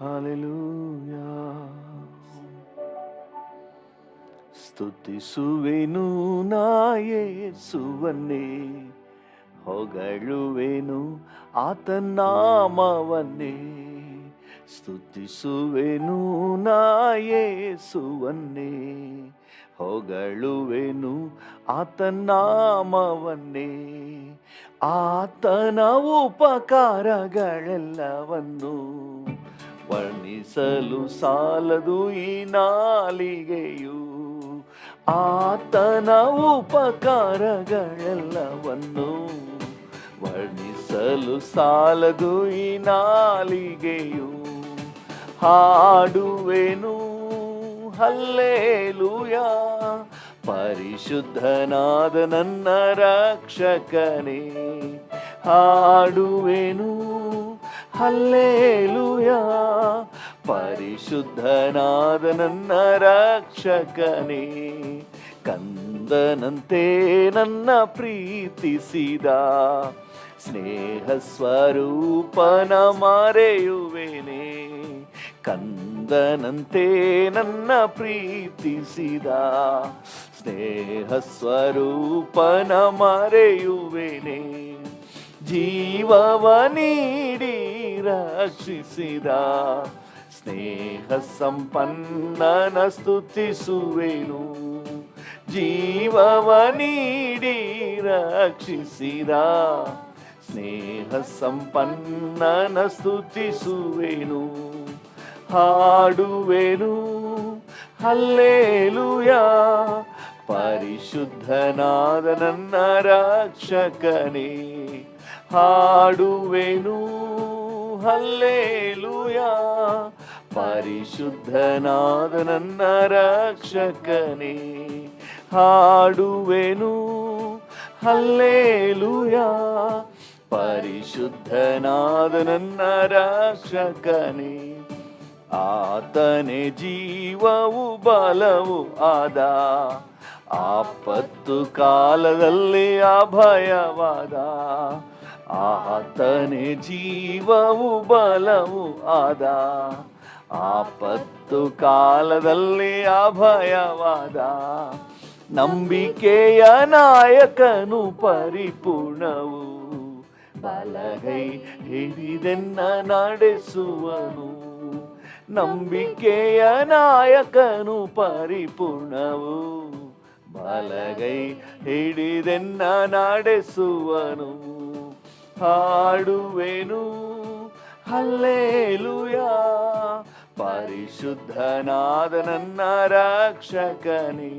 Hallelujah. ಸ್ತುತಿಸುವೆನು ನಾ ಯೇಸುವನ್ನೇ, ಹೊಗಳುವೆನು ಆತನ ನಾಮವನ್ನೇ. ಸ್ತುತಿಸುವೆನು ನಾ ಯೇಸುವನ್ನೇ, ಹೊಗಳುವೆನು ಆತನ ನಾಮವನ್ನೇ. ಆತನ ಉಪಕಾರಗಳೆಲ್ಲವನ್ನು ವರ್ಣಿಸಲು ಸಾಲದು ಈ ನಾಲಿಗೆಯು. ಆತನ ಉಪಕಾರಗಳೆಲ್ಲವನ್ನು ವರ್ಣಿಸಲು ಸಾಲದು ಈ ನಾಲಿಗೆಯು. ಹಾಡುವೆನು ಹಲ್ಲೆಲೂಯಾ, ಪರಿಶುದ್ಧನಾದ ನನ್ನ ರಕ್ಷಕನೇ. ಹಾಡುವೆನು ಹಲ್ಲೆಲೂಯಾ, ಪರಿಶುದ್ಧನಾದ ನನ್ನ ರಕ್ಷಕನೇ. ಕಂದನಂತೆ ನನ್ನ ಪ್ರೀತಿಸಿದ ಸ್ನೇಹ ಸ್ವರೂಪನ ಮರೆಯುವೆನೆ. ಕಂದನಂತೆ ನನ್ನ ಪ್ರೀತಿಸಿದ ಸ್ನೇಹ ಸ್ವರೂಪನ ಮರೆಯುವೆನೆ. ಜೀವವ ನೀಡಿ ರಕ್ಷಿಸಿದ ಸ್ನೇಹ ಸಂಪನ್ನನ ಸ್ತುತಿಸುವೆನು. ಜೀವವ ನೀಡಿ ರಕ್ಷಿಸಿದ ಸ್ನೇಹ ಸಂಪನ್ನನ ಸ್ತುತಿಸುವೆನು. ಹಾಡುವೆನು ಹಲ್ಲೆಲೂಯಾ, ಪರಿಶುದ್ಧನಾದ ನನ್ನ ರಕ್ಷಕನೇ. ಹಾಡುವೆನು ಹಲ್ಲೆಲೂಯಾ, ಪರಿಶುದ್ಧನಾದ ನನ್ನ ರಕ್ಷಕನೇ. ಹಾಡುವೆನು ಹಲ್ಲೆಲೂಯಾ, ಪರಿಶುದ್ಧನಾದ ನನ್ನ ರಕ್ಷಕನೇ. ಆತನೇ ಜೀವವು ಬಲವು ಆದ, ಆಪತ್ತು ಕಾಲದಲ್ಲಿ ಅಭಯವಾದ. ಆತನೇ ಜೀವವು ಬಲವು ಆದ, ಆಪತ್ತು ಕಾಲದಲ್ಲಿ ಅಭಯವಾದ. ನಂಬಿಕೆಯ ನಾಯಕನು ಪರಿಪೂರ್ಣವು, ಬಲಗೈ ಹಿಡಿದೆನ್ನ ನಡೆಸುವನು. ನಂಬಿಕೆಯ ನಾಯಕನು ಪರಿಪೂರ್ಣವು, ಬಲಗೈ ಹಿಡಿದೆನ್ನ ನಡೆಸುವನು. ಹಾಡುವೆನು ಹಲ್ಲೆಲೂಯಾ, ಪರಿಶುದ್ಧನಾದ ನನ್ನ ರಕ್ಷಕನೇ.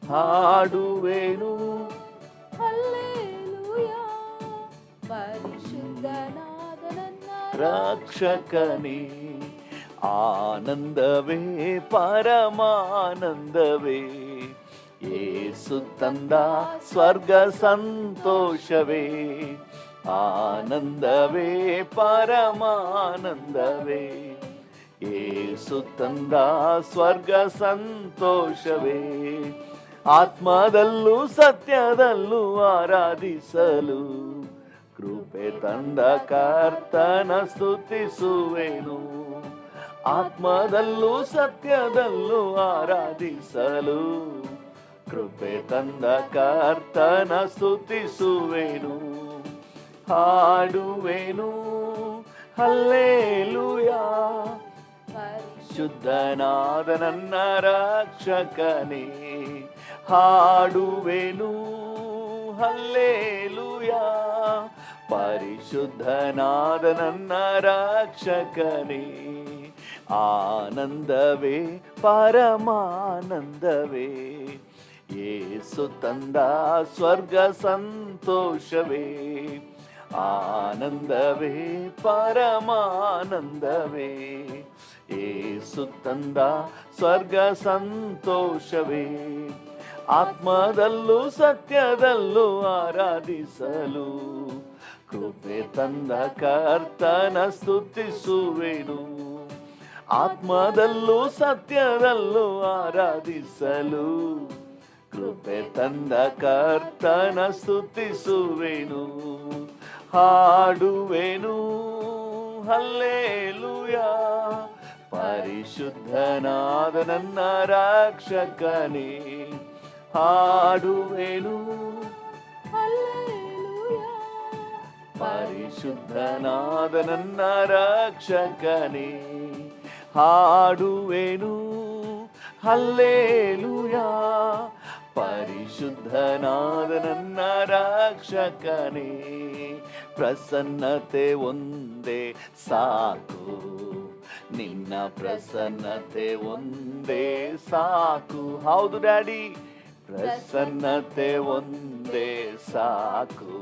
ಹಾಡುವೆನು ಹಲ್ಲೆಲೂಯಾ, ಪರಿಶುದ್ಧನಾದ ನನ್ನ ರಕ್ಷಕನೇ. ಆನಂದವೇ ಪರಮಾನಂದವೇ, ಯೇಸು ತಂದ ಸ್ವರ್ಗ ಸಂತೋಷವೇ. ಆನಂದವೇ ಪರಮಾನಂದವೇ, ಯೇಸು ತಂದ ಸ್ವರ್ಗ ಸಂತೋಷವೇ. ಆತ್ಮದಲ್ಲೂ ಸತ್ಯದಲ್ಲೂ ಆರಾಧಿಸಲು ಕೃಪೆ ತಂದ ಕರ್ತನ ಸ್ತುತಿಸುವೆನು. ಆತ್ಮದಲ್ಲೂ ಸತ್ಯದಲ್ಲೂ ಆರಾಧಿಸಲು ಕೃಪೆ ತಂದ ಕರ್ತನ ಸ್ತುತಿಸುವೆನು. ಹಾಡುವೆನು ಹಲ್ಲೆಲೂಯಾ, ಪರಿಶುದ್ಧನಾದ ನನ್ನ ರಕ್ಷಕನೇ. ಹಾಡುವೆನು ಹಲ್ಲೆಲೂಯಾ, ಪರಿಶುದ್ಧನಾದ ನನ್ನ ರಕ್ಷಕನೇ. ಆನಂದವೇ ಪರಮಾನಂದವೇ, ಯೇಸು ತಂದ ಸ್ವರ್ಗ ಸಂತೋಷವೇ. ಆನಂದವೇ ಪರಮಾನಂದವೇ, ಯೇಸು ತಂದ ಸ್ವರ್ಗ ಸಂತೋಷವೇ. ಆತ್ಮದಲ್ಲೂ ಸತ್ಯದಲ್ಲೂ ಆರಾಧಿಸಲು ಕೃಪೆ ತಂದ ಕರ್ತನ ಸ್ತುತಿಸುವೆನು. ಆತ್ಮದಲ್ಲೂ ಸತ್ಯದಲ್ಲೂ ಆರಾಧಿಸಲು ಕೃಪೆ ತಂದ ಕರ್ತನ ಸ್ತುತಿಸುವೆನು. ಹಾಡುವೆನು ಹಲ್ಲೇಲೂಯಾ. ಪರಿಶುದ್ಧನಾದ ನನ್ನ ರಕ್ಷಕನೇ ಹಾಡುವೆನು, ಪರಿಶುದ್ಧನಾದ ನನ್ನ ರಕ್ಷಕನೇ ಹಾಡುವೆನು, ಹಲ್ಲೇಲೂಯಾ. ಪರಿಶುದ್ಧನಾದ ನನ್ನ ರಕ್ಷಕನೇ, ಪ್ರಸನ್ನತೆ ಒಂದೇ ಸಾಕು, ನಿನ್ನ ಪ್ರಸನ್ನತೆ ಒಂದೇ ಸಾಕು. ಹೌದು ಡ್ಯಾಡಿ, ಪ್ರಸನ್ನತೆ ಒಂದೇ ಸಾಕು,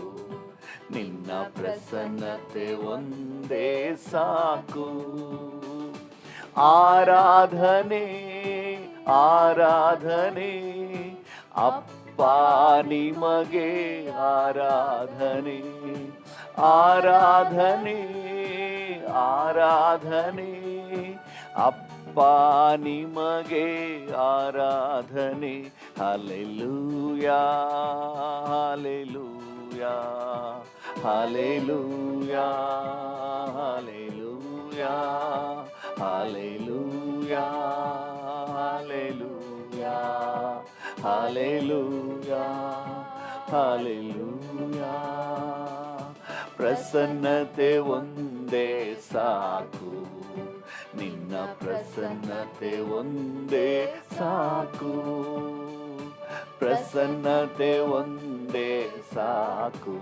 ನಿನ್ನ ಪ್ರಸನ್ನತೆ ಒಂದೇ ಸಾಕು. ಆರಾಧನೆ ಆರಾಧನೆ ಅಪ್ಪ ನಿಮಗೆ ಆರಾಧನೆ, ಆರಾಧನೆ ಆರಾಧನೆ ಅಪ್ಪ ನಿಮಗೆ ಆರಾಧನೆ. Hallelujah hallelujah hallelujah hallelujah hallelujah hallelujah hallelujah hallelujah. ಪ್ರಸನ್ನತೆ ಒಂದೇ ಸಾಕು, ನಿನ್ನ ಪ್ರಸನ್ನತೆ ಒಂದೇ ಸಾಕು, ಪ್ರಸನ್ನತೆ ಒಂದೇ ಸಾಕು,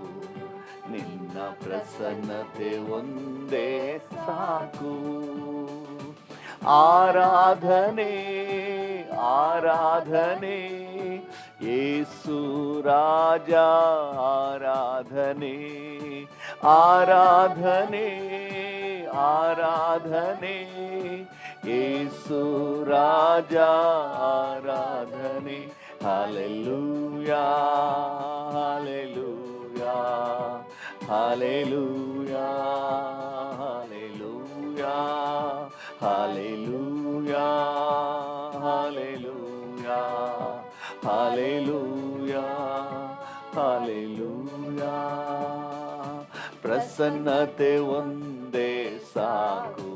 ನಿನ್ನ ಪ್ರಸನ್ನತೆ ಒಂದೇ ಸಾಕು. ಆರಾಧನೆ ಆರಾಧನೆ ಯೇಸು ರಾಜ ಆರಾಧನೆ, ಆರಾಧನೆ ಆರಾಧನೆ ಯೇಸು ರಾಜ ಆರಾಧನೆ. Hallelujah hallelujah hallelujah hallelujah hallelujah hallelujah hallelujah hallelujah. ಪ್ರಸನ್ನತೆ ಒಂದೇ ಸಾಕು,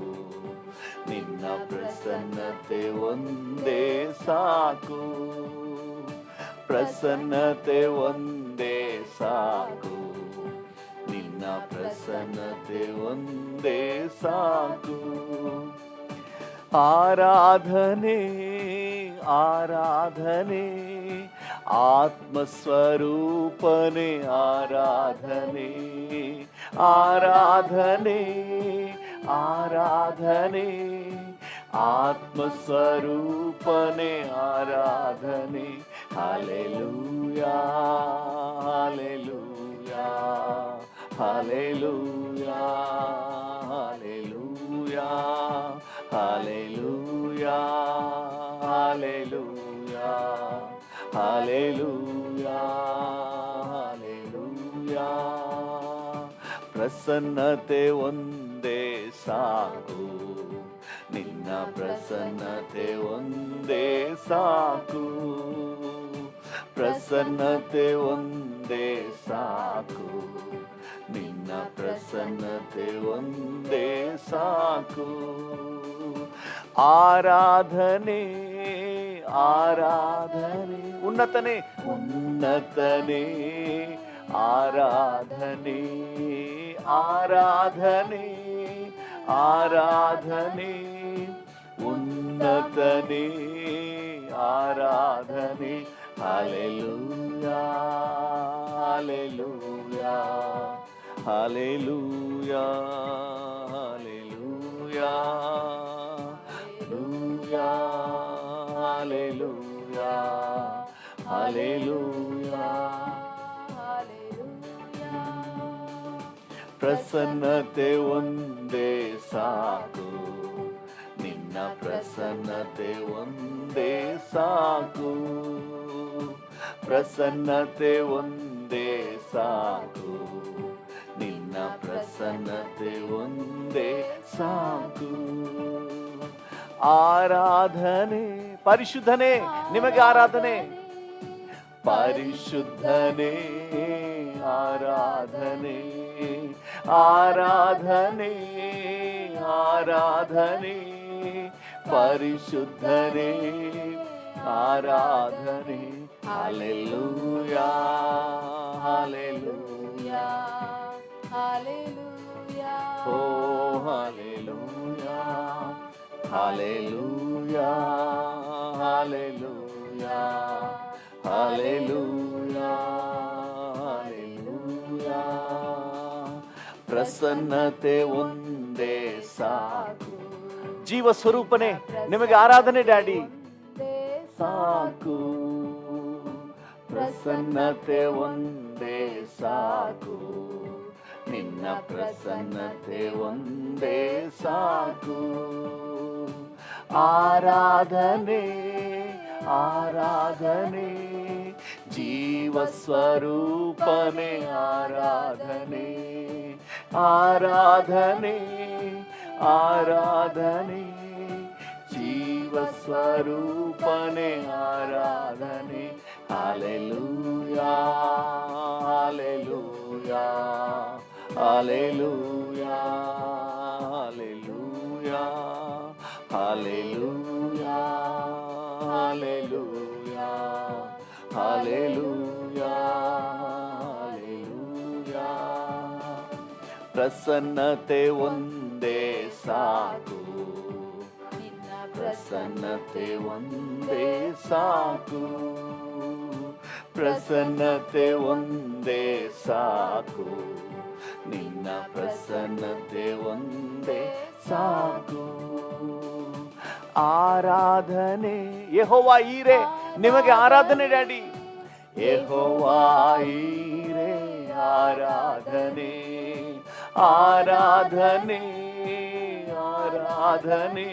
ನಿನ್ನ ಪ್ರಸನ್ನತೆ ಒಂದೇ ಸಾಕು, ಪ್ರಸನ್ನತೆ ಒಂದೇ ಸಾಕು, ನಿನ್ನ ಪ್ರಸನ್ನತೆ ಒಂದೇ ಸಾಕು. ಆರಾಧನೆ ಆರಾಧನೆ ಆತ್ಮಸ್ವರೂಪನೆ ಆರಾಧನೆ, ಆರಾಧನೆ ಆರಾಧನೆ ಆತ್ಮಸ್ವರೂಪನೆ ಆರಾಧನೆ. Hallelujah hallelujah hallelujah hallelujah hallelujah hallelujah hallelujah hallelujah. ಪ್ರಸನ್ನತೆ ಒಂದೇ ಸಾಕು, ನಿನ್ನ ಪ್ರಸನ್ನತೆ ಒಂದೇ ಸಾಕು, ಪ್ರಸನ್ನತೆ ಒಂದೇ ಸಾಕು, ನಿನ್ನ ಪ್ರಸನ್ನತೆ ಒಂದೇ ಸಾಕು. ಆರಾಧನೆ ಆರಾಧನೆ ಉನ್ನತನೇ ಉನ್ನತನೇ ಆರಾಧನೆ, ಆರಾಧನೆ ಆರಾಧನೆ ಉನ್ನತನೇ ಆರಾಧನೆ. Hallelujah hallelujah hallelujah hallelujah hallelujah hallelujah. ಪ್ರಸನ್ನತೆ ಒಂದೇ ಸಾಕು, ನಿನ್ನ ಪ್ರಸನ್ನತೆ ಒಂದೇ ಸಾಕು, ಪ್ರಸನ್ನತೆ ಒಂದೇ ಸಾಕು, ನಿನ್ನ ಪ್ರಸನ್ನತೆ ಒಂದೇ ಸಾಕು. ಆರಾಧನೆ ಪರಿಶುದ್ಧನೇ ನಿಮಗೆ ಆರಾಧನೆ, ಪರಿಶುದ್ಧನೇ ಆರಾಧನೆ ಆರಾಧನೆ ಆರಾಧನೆ ಪರಿಶುದ್ಧನೇ ಆರಾಧನೆ hallelujah hallelujah Hallelujah. Oh, hallelujah, hallelujah, hallelujah, hallelujah, hallelujah. ಪ್ರಸನ್ನತೆ ಒಂದೇ ಸಾಕು. ಜೀವ ಸ್ವರೂಪನೇ ನಿಮಗೆ ಆರಾಧನೆ ಡ್ಯಾಡಿ ಸಾಕು. ಪ್ರಸನ್ನತೆ ಒಂದೇ ಸಾಕು. ನಿನ್ನ ಪ್ರಸನ್ನತೆ ಒಂದೇ ಸಾಕು. ಆರಾಧನೆ ಆರಾಧನೆ ಜೀವ ಸ್ವರೂಪನೆ ಆರಾಧನೆ ಆರಾಧನೆ ಆರಾಧನೆ ಜೀವ ಸ್ವರೂಪನೆ ಆರಾಧನೆ hallelujah hallelujah Hallelujah, hallelujah, hallelujah, hallelujah, hallelujah, hallelujah. ಪ್ರಸನ್ನತೆ ಒಂದೇ ಸಾಕು. ಪ್ರಸನ್ನತೆ ಒಂದೇ ಸಾಕು. ಪ್ರಸನ್ನತೆ ಒಂದೇ ಸಾಕು. ನಿನ್ನ ಪ್ರಸನ್ನತೆ ಒಂದೇ ಸಾಕು. ಆರಾಧನೆ ಯೆಹೋವಾ ಈರೆ ನಿಮಗೆ ಆರಾಧನೆ ಡ್ಯಾಡಿ. ಯೆಹೋವಾ ಈರೆ ಆರಾಧನೆ ಆರಾಧನೆ ಆರಾಧನೆ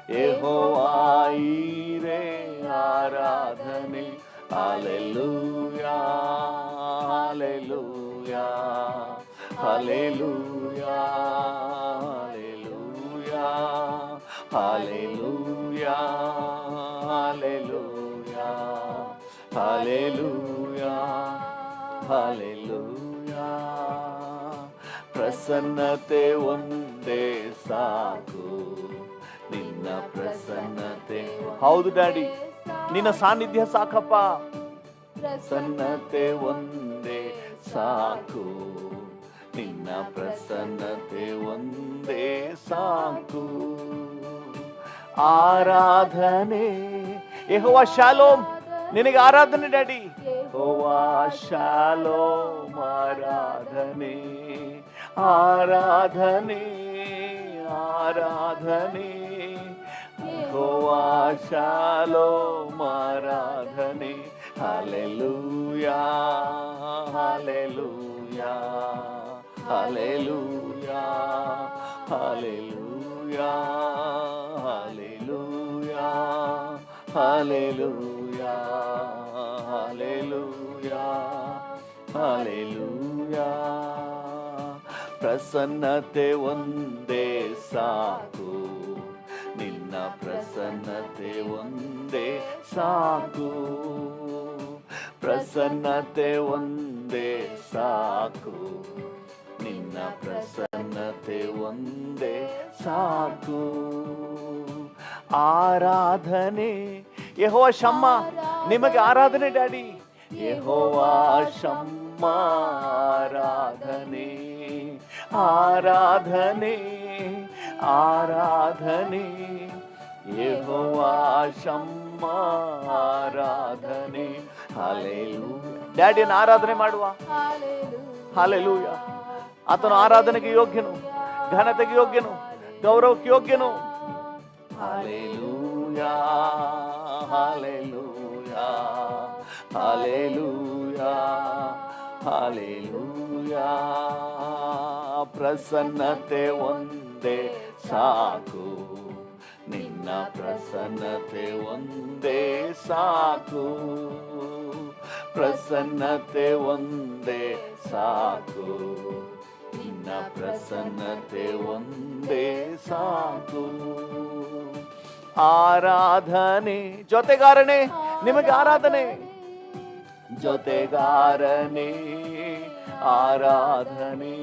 ಯೆಹೋವಾ ಈರೆ ಆರಾಧನೆ hallelujah hallelujah Hallelujah, hallelujah, hallelujah, hallelujah, hallelujah, hallelujah. ಪ್ರಸನ್ನತೆ ಒಂದೇ ಸಾಕು. ನಿನ್ನ ಪ್ರಸನ್ನತೆ ಹೌದು ಡ್ಯಾಡಿ ನಿನ್ನ ಸಾನ್ನಿಧ್ಯ ಸಾಕಪ್ಪ. ಪ್ರಸನ್ನತೆ ಒಂದೇ ಸಾಕು. ನಿನ್ನ ಪ್ರಸನ್ನತೆ ಒಂದೇ ಸಾಕು. ಆರಾಧನೆ ಯೆಹೋವಾ ಶಾಲೋಮ್ ನಿನಗೆ ಆರಾಧನೆ ಡ್ಯಾಡಿ. ಯೆಹೋವಾ ಶಾಲೋಮ್ ಆರಾಧನೆ ಆರಾಧನೆ ಆರಾಧನೆ ಯೆಹೋವಾ ಶಾಲೋಮ್ ಆರಾಧನೆ hallelujah hallelujah Hallelujah, hallelujah, hallelujah, hallelujah, hallelujah, hallelujah. ಪ್ರಸನ್ನತೆ ಒಂದೇ ಸಾಕು. ನಿನ್ನ ಪ್ರಸನ್ನತೆ ಒಂದೇ ಸಾಕು. ಪ್ರಸನ್ನತೆ ಒಂದೇ ಸಾಕು. ನಿನ್ನ ಪ್ರಸನ್ನತೆ ಒಂದೇ ಸಾಕು. ಆರಾಧನೆ ಯೆಹೋವಾ ಶಮ್ಮ ನಿಮಗೆ ಆರಾಧನೆ ಡ್ಯಾಡಿ. ಯೆಹೋವಾ ಶಮ್ಮ ಆರಾಧನೆ ಆರಾಧನೆ ಆರಾಧನೆ ಯೆಹೋವಾ ಶಮ್ಮ ಆರಾಧನೆ ಹಲ್ಲೆಲೂಯಾ. ಡ್ಯಾಡಿಯನ್ನು ಆರಾಧನೆ ಮಾಡುವ. ಹಲ್ಲೆಲೂಯಾ. ಆತನು ಆರಾಧನೆಗೆ ಯೋಗ್ಯನು, ಘನತೆಗೆ ಯೋಗ್ಯನು, ಗೌರವಕ್ಕೆ ಯೋಗ್ಯನು. Hallelujah hallelujah hallelujah hallelujah. ಪ್ರಸನ್ನತೆ ಒಂದೇ ಸಾಕು. ನಿನ್ನ ಪ್ರಸನ್ನತೆ ಒಂದೇ ಸಾಕು. ಪ್ರಸನ್ನತೆ ಒಂದೇ ಸಾಕು. ನಿನ್ನ ಪ್ರಸನ್ನತೆ ಒಂದೇ ಸಾಕು. ಆರಾಧನೆ ಜೊತೆಗಾರನೇ ನಿಮಗೆ ಆರಾಧನೆ. ಜೊತೆಗಾರನೇ ಆರಾಧನೆ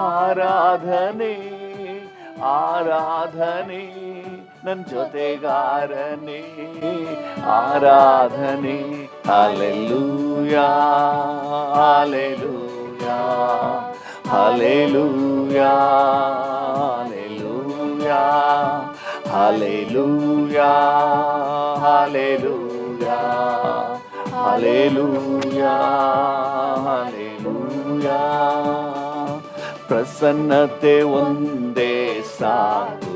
ಆರಾಧನೆ ಆರಾಧನೆ ನನ್ನ ಜೊತೆಗಾರನೇ ಆರಾಧನೆ hallelujah hallelujah hallelujah hallelujah hallelujah hallelujah hallelujah ಪ್ರಸನ್ನತೆ ಒಂದೇ ಸಾಕು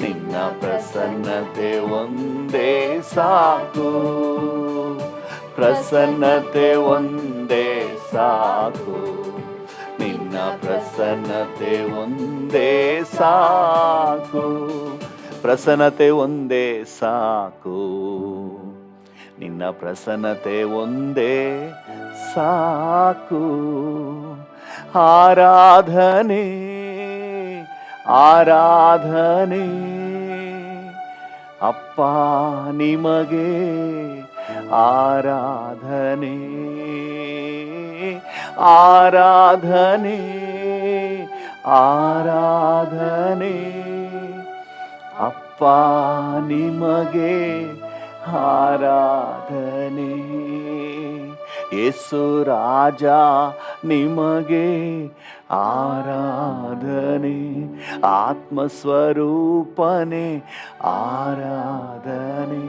ನಿನ್ನ ಪ್ರಸನ್ನತೆ ಒಂದೇ ಸಾಕು ಪ್ರಸನ್ನತೆ ಒಂದೇ ಸಾಕು ನಿನ್ನ ಪ್ರಸನ್ನತೆ ಒಂದೇ ಸಾಕು ಪ್ರಸನ್ನತೆ ಒಂದೇ ಸಾಕು ನಿನ್ನ ಪ್ರಸನ್ನತೆ ಒಂದೇ ಸಾಕು ಆರಾಧನೆ ಆರಾಧನೆ ಅಪ್ಪ ನಿಮಗೆ ಆರಾಧನೆ ಆರಾಧನೆ ಆರಾಧನೆ ಅಪ್ಪ ನಿಮಗೆ ಆರಾಧನೆ ಯೇಸು ರಾಜ ನಿಮಗೆ ಆರಾಧನೆ ಆತ್ಮಸ್ವರೂಪನೆ ಆರಾಧನೆ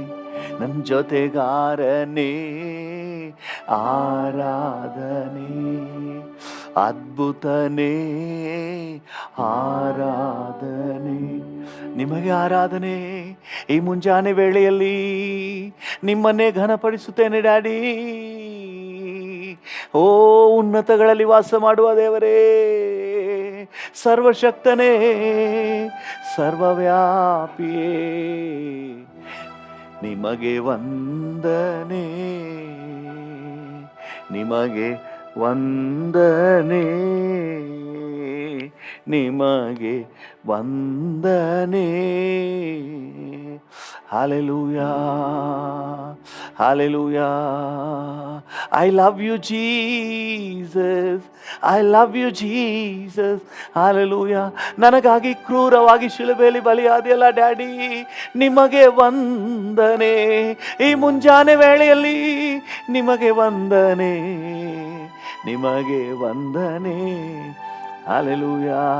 ನನ್ನ ಜೊತೆಗಾರನೇ ಆರಾಧನೆ ಅದ್ಭುತನೇ ಆರಾಧನೆ ನಿಮಗೆ ಆರಾಧನೆ ಈ ಮುಂಜಾನೆ ವೇಳೆಯಲ್ಲಿ ನಿಮ್ಮನ್ನೇ ಘನಪಡಿಸುತ್ತೇನೆ ಡ್ಯಾಡಿ ಓ ಉನ್ನತಗಳಲ್ಲಿ ವಾಸ ಮಾಡುವ ದೇವರೇ ಸರ್ವಶಕ್ತನೇ ಸರ್ವವ್ಯಾಪಿಯೇ ನಿಮಗೆ ವಂದನೆ ನಿಮಗೆ ವಂದನೆ ನಿಮಗೆ ವಂದನೆ hallelujah hallelujah I love you Jesus I love you Jesus hallelujah ನನಗಾಗಿ ಕ್ರೂರವಾಗಿ ಶಿಲುಬೆಯಲ್ಲಿ ಬಲಿಯಾದೆಯಲ್ಲ ಡ್ಯಾಡಿ ನಿಮಗೆ ವಂದನೆ ಈ ಮುಂಜಾನೆ ವೇಳೆಯಲ್ಲಿ ನಿಮಗೆ ವಂದನೆ ನಿಮಗೆ ವಂದನೆ Hallelujah.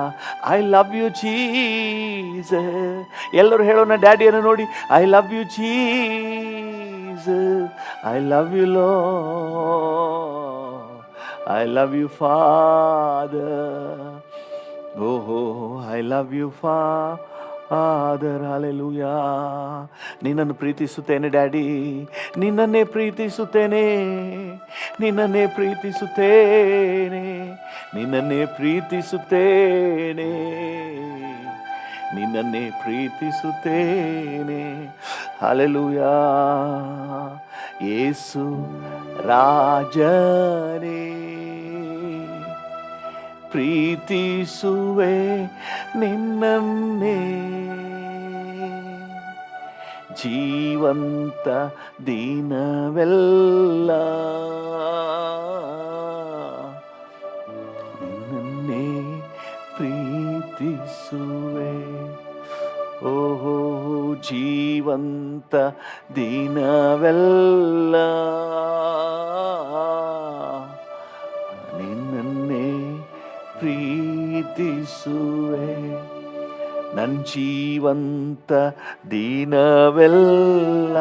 I love you, Jesus. ಎಲ್ಲರೂ ಹೇಳೋಣ ಡ್ಯಾಡಿಯನ್ನು ನೋಡಿ. I love you, Jesus. I love you, Lord. I love you, Father. Oh, I love you, Father. Hallelujah. ನಿನ್ನನ್ನು ಪ್ರೀತಿಸುತ್ತೇನೆ ಡ್ಯಾಡಿ, ನಿನ್ನನ್ನೇ ಪ್ರೀತಿಸುತ್ತೇನೆ, ನಿನ್ನನ್ನೇ ಪ್ರೀತಿಸುತ್ತೇನೆ, ನಿನ್ನನ್ನೇ ಪ್ರೀತಿಸುತ್ತೇನೆ, ನಿನ್ನನ್ನೇ ಪ್ರೀತಿಸುತ್ತೇನೆ. ಹಲ್ಲೆಲೂಯಾ. ಯೇಸು ರಾಜನೇ ಪ್ರೀತಿಸುವೆ ನಿನ್ನನ್ನೇ, ಜೀವಂತ ದಿನವೆಲ್ಲ ನಿನ್ನನ್ನೇ ಪ್ರೀತಿಸುವೆ. ಓಹೋ ಜೀವಂತ ದಿನವೆಲ್ಲ ನಿನ್ನನ್ನೇ ಪ್ರೀತಿಸುವೆ. ನನ್ನ ಜೀವಂತ ದಿನವೆಲ್ಲ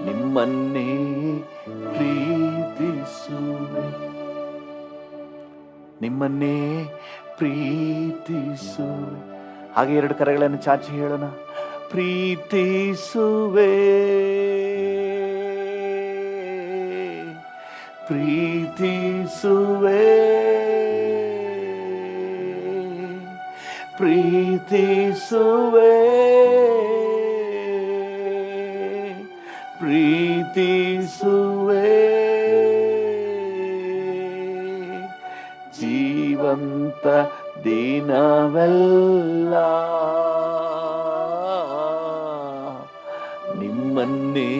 ನಿಮ್ಮನ್ನೇ ಪ್ರೀತಿಸುವೆ, ನಿಮ್ಮನ್ನೇ ಪ್ರೀತಿಸುವೆ. ಹಾಗೆ ಎರಡು ಕರೆಗಳನ್ನು ಚಾಚಿ ಹೇಳೋಣ. ಪ್ರೀತಿಸುವೆ, ಪ್ರೀತಿಸುವೆ, ಪ್ರೀತಿಸುವೆ, ಪ್ರೀತಿಸುವೆ, ಜೀವಂತ ದಿನವೆಲ್ಲ ನಿಮ್ಮನ್ನೇ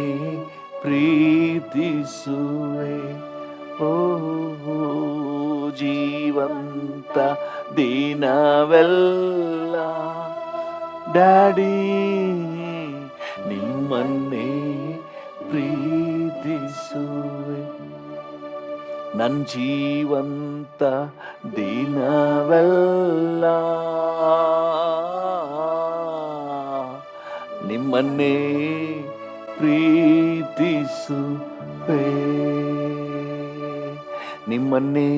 ಪ್ರೀತಿಸುವೆ. ಓ ಜೀವಂತ ದಿನವೆಲ್ಲ ಡ್ಯಾಡಿ ನಿಮ್ಮನ್ನೇ ಪ್ರೀತಿಸುವೆ. ನನ್ನ ಜೀವಂತ ದಿನವೆಲ್ಲ ನಿಮ್ಮನ್ನೇ ಪ್ರೀತಿಸುವೆ. ನಿಮ್ಮನ್ನೇ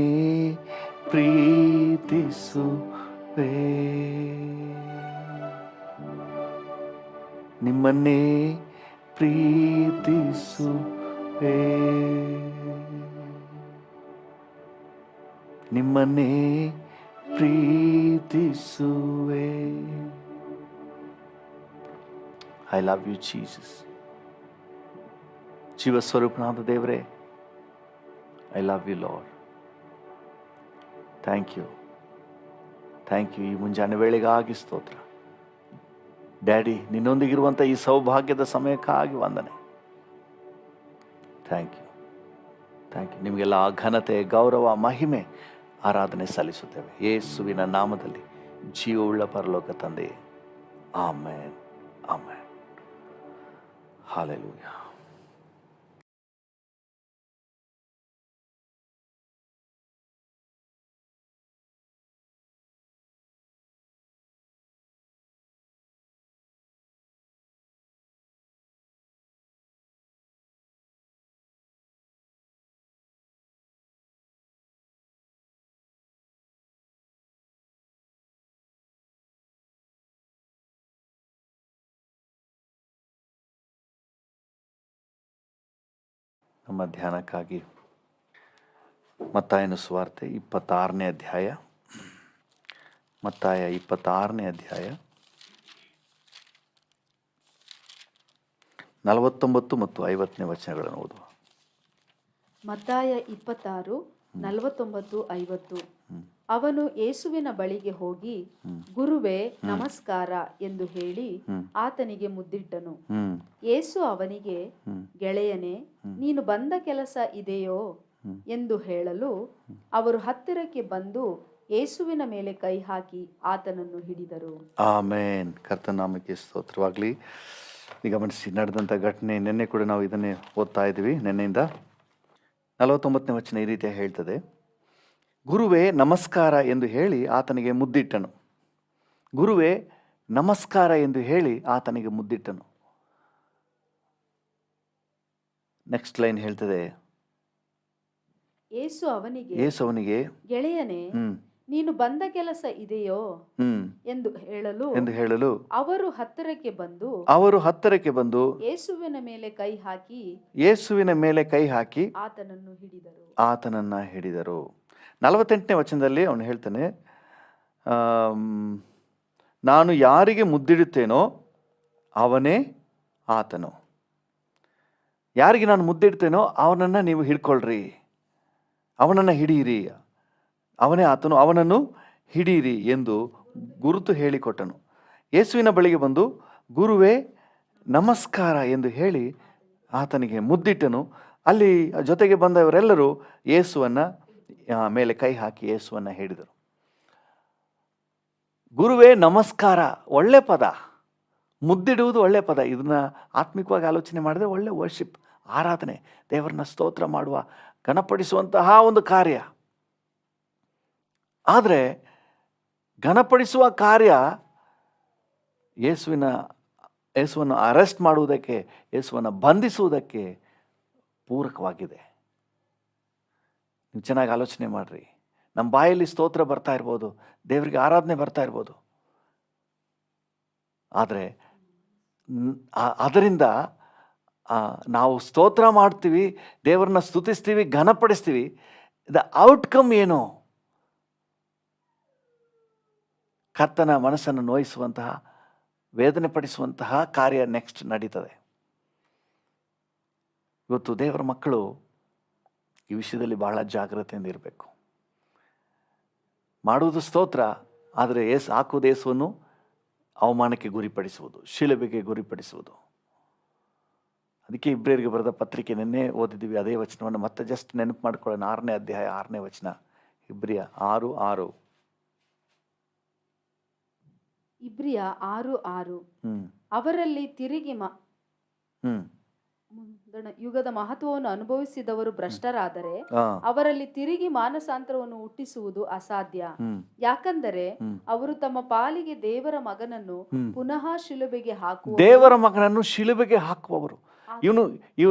ಪ್ರೀತಿಸುವೆ. ನಿಮ್ಮನ್ನೇ ಪ್ರೀತಿಸುವೆ. ನಿಮ್ಮನ್ನೇ ಪ್ರೀತಿಸುವೆ. I love you Jesus. ಜೀವ ಸ್ವರೂಪನಾದ ದೇವರೇ, I love you Lord. Thank you. ಈ ಮುಂಜಾನೆ ವೇಳೆಗಾಗಿ ಸ್ತೋತ್ರ ಡ್ಯಾಡಿ. ನಿನ್ನೊಂದಿಗಿರುವಂಥ ಈ ಸೌಭಾಗ್ಯದ ಸಮಯಕ್ಕಾಗಿ ವಂದನೆ. Thank you. ನಿಮಗೆಲ್ಲ ಘನತೆ, ಗೌರವ, ಮಹಿಮೆ, ಆರಾಧನೆ ಸಲ್ಲಿಸುತ್ತೇವೆ ಯೇಸುವಿನ ನಾಮದಲ್ಲಿ, ಜೀವವುಳ್ಳ ಪರಲೋಕ ತಂದೆಯೇ. ಆಮೆನ್. ಹಲ್ಲೆಲೂಯಾ. ನಮ್ಮ ಧ್ಯಾನಕ್ಕಾಗಿ ಮತ್ತಾಯನ ಸುವಾರ್ತೆ 26ನೇ ಅಧ್ಯಾಯ, ಮತ್ತಾಯ 26ನೇ ಅಧ್ಯಾಯ 49 ಮತ್ತು 50ನೇ ವಚನಗಳನ್ನು ಓದುವ. ಮತ್ತಾಯ 26, 49, 50. ಅವನು ಯೇಸುವಿನ ಬಳಿಗೆ ಹೋಗಿ, ಗುರುವೇ ನಮಸ್ಕಾರ ಎಂದು ಹೇಳಿ ಆತನಿಗೆ ಮುದ್ದಿಟ್ಟನು. ಯೇಸು ಅವನಿಗೆ, ಗೆಳೆಯನೇ, ನೀನು ಬಂದ ಕೆಲಸ ಇದೆಯೋ ಎಂದು ಹೇಳಲು, ಅವರು ಹತ್ತಿರಕ್ಕೆ ಬಂದು ಯೇಸುವಿನ ಮೇಲೆ ಕೈ ಹಾಕಿ ಆತನನ್ನು ಹಿಡಿದರು. ಆಮೇನ್. ಕರ್ತನ ನಾಮಕ್ಕೆ ಸ್ತೋತ್ರವಾಗಲಿ. ಗಮನಿಸಿ, ನಡೆದಂಥ ಘಟನೆ ನಿನ್ನೆ ಕೂಡ ನಾವು ಇದನ್ನೇ ಓದ್ತಾ ಇದ್ವಿ. ನಿನ್ನೆಯಿಂದ 49ನೇ ವಚನ ಈ ರೀತಿಯಾಗಿ ಹೇಳ್ತದೆ, ಗುರುವೇ ನಮಸ್ಕಾರ ಎಂದು ಹೇಳಿ ಆತನಿಗೆ ಮುದ್ದಿಟ್ಟನು. ಗುರುವೇ ನಮಸ್ಕಾರ ಎಂದು ಹೇಳಿ ಆತನಿಗೆ ಮುದ್ದಿಟ್ಟನು. ನೆಕ್ಸ್ಟ್ ಲೈನ್ ಹೇಳ್ತದೆ, ಯೇಸು ಅವನಿಗೆ, ಗೆಳೆಯನೇ, ನೀನು ಬಂದ ಕೆಲಸ ಇದೆಯೋ ಎಂದು ಹೇಳಲು ಅವರು ಹತ್ತಿರಕ್ಕೆ ಬಂದು ಯೇಸುವಿನ ಮೇಲೆ ಕೈ ಹಾಕಿ ಆತನನ್ನ ಹಿಡಿದರು. 48ನೇ ವಚನದಲ್ಲಿ ಅವನು ಹೇಳ್ತಾನೆ, ನಾನು ಯಾರಿಗೆ ಮುದ್ದಿಡುತ್ತೇನೋ ಅವನೇ ಆತನು. ಯಾರಿಗೆ ನಾನು ಮುದ್ದಿಡ್ತೇನೋ ಅವನನ್ನು ನೀವು ಹಿಡ್ಕೊಳ್ರಿ, ಅವನನ್ನು ಹಿಡಿಯಿರಿ, ಅವನೇ ಆತನು, ಅವನನ್ನು ಹಿಡಿಯಿರಿ ಎಂದು ಗುರುತು ಹೇಳಿಕೊಟ್ಟನು. ಯೇಸುವಿನ ಬಳಿಗೆ ಬಂದು, ಗುರುವೇ ನಮಸ್ಕಾರ ಎಂದು ಹೇಳಿ ಆತನಿಗೆ ಮುದ್ದಿಟ್ಟನು. ಅಲ್ಲಿ ಜೊತೆಗೆ ಬಂದವರೆಲ್ಲರೂ ಯೇಸುವನ್ನ ಮೇಲೆ ಕೈ ಹಾಕಿ ಯೇಸುವನ್ನ ಹಿಡಿದರು. ಗುರುವೇ ನಮಸ್ಕಾರ, ಒಳ್ಳೆ ಪದ. ಮುದ್ದಿಡುವುದು ಒಳ್ಳೆ ಪದ. ಇದನ್ನ ಆತ್ಮಿಕವಾಗಿ ಆಲೋಚನೆ ಮಾಡಿದ್ರೆ ಒಳ್ಳೆ ವರ್ಷಿಪ್, ಆರಾಧನೆ, ದೇವರನ್ನ ಸ್ತೋತ್ರ ಮಾಡುವ, ಘನಪಡಿಸುವಂತಹ ಒಂದು ಕಾರ್ಯ. ಆದರೆ ಘನಪಡಿಸುವ ಕಾರ್ಯ ಯೇಸುವನ್ನು ಅರೆಸ್ಟ್ ಮಾಡುವುದಕ್ಕೆ, ಯೇಸುವನ್ನು ಬಂಧಿಸುವುದಕ್ಕೆ ಪೂರಕವಾಗಿದೆ. ನೀವು ಚೆನ್ನಾಗಿ ಆಲೋಚನೆ ಮಾಡ್ರಿ. ನಮ್ಮ ಬಾಯಲ್ಲಿ ಸ್ತೋತ್ರ ಬರ್ತಾ ಇರ್ಬೋದು, ದೇವರಿಗೆ ಆರಾಧನೆ ಬರ್ತಾ ಇರ್ಬೋದು, ಆದರೆ ಅದರಿಂದ ನಾವು ಸ್ತೋತ್ರ ಮಾಡ್ತೀವಿ, ದೇವರನ್ನ ಸ್ತುತಿಸ್ತೀವಿ, ಘನಪಡಿಸ್ತೀವಿ. ದ ಔಟ್ಕಮ್ ಏನು? ಕರ್ತನ ಮನಸ್ಸನ್ನು ನೋಯಿಸುವಂತಹ, ವೇದನೆ ಪಡಿಸುವಂತಹ ಕಾರ್ಯ ನೆಕ್ಸ್ಟ್ ನಡೀತದೆ. ಇವತ್ತು ದೇವರ ಮಕ್ಕಳು ಈ ವಿಷಯದಲ್ಲಿ ಬಹಳ ಜಾಗ್ರತೆಯಿಂದ ಇರಬೇಕು. ಮಾಡುವುದು ಸ್ತೋತ್ರ, ಆದರೆ ಹಾಕುವುದು ಯೇಸುವನ್ನು ಅವಮಾನಕ್ಕೆ ಗುರಿಪಡಿಸುವುದು, ಶಿಲುಬೆಗೆ ಗುರಿಪಡಿಸುವುದು. ಅದಕ್ಕೆ ಇಬ್ರಿಯರಿಗೆ ಬರೆದ ಪತ್ರಿಕೆ ನಿನ್ನೆ ಓದಿದ್ದೀವಿ ಅದೇ ವಚನವನ್ನು ಮತ್ತೆ ಜಸ್ಟ್ ನೆನಪು ಮಾಡ್ಕೊಳ್ಳೋಣ. 6ನೇ ಅಧ್ಯಾಯ 6ನೇ ವಚನ, ಇಬ್ರಿಯ 6:6. ಇಬ್ರಿಯ 6:6. ಹ್ಮ್ ಅವರಲ್ಲಿ ತಿರುಗಿ ಹ್ಮ್ ಯುಗದ ಮಹತ್ವವನ್ನು ಅನುಭವಿಸಿದವರು ಭ್ರಷ್ಟರಾದರೆ ಆ, ಅವರಲ್ಲಿ ತಿರುಗಿ ಮಾನಸಾಂತರವನ್ನು ಹುಟ್ಟಿಸುವುದು ಅಸಾಧ್ಯ. ಹ್ಮ್ ಯಾಕಂದರೆ ಅವರು ತಮ್ಮ ಪಾಲಿಗೆ ದೇವರ ಮಗನನ್ನು ಪುನಃ ಶಿಲುಬೆಗೆ ಹಾಕುವ ದೇವರ ಮಗನನ್ನು ಶಿಲುಬೆಗೆ ಹಾಕುವವರು. ಇವನು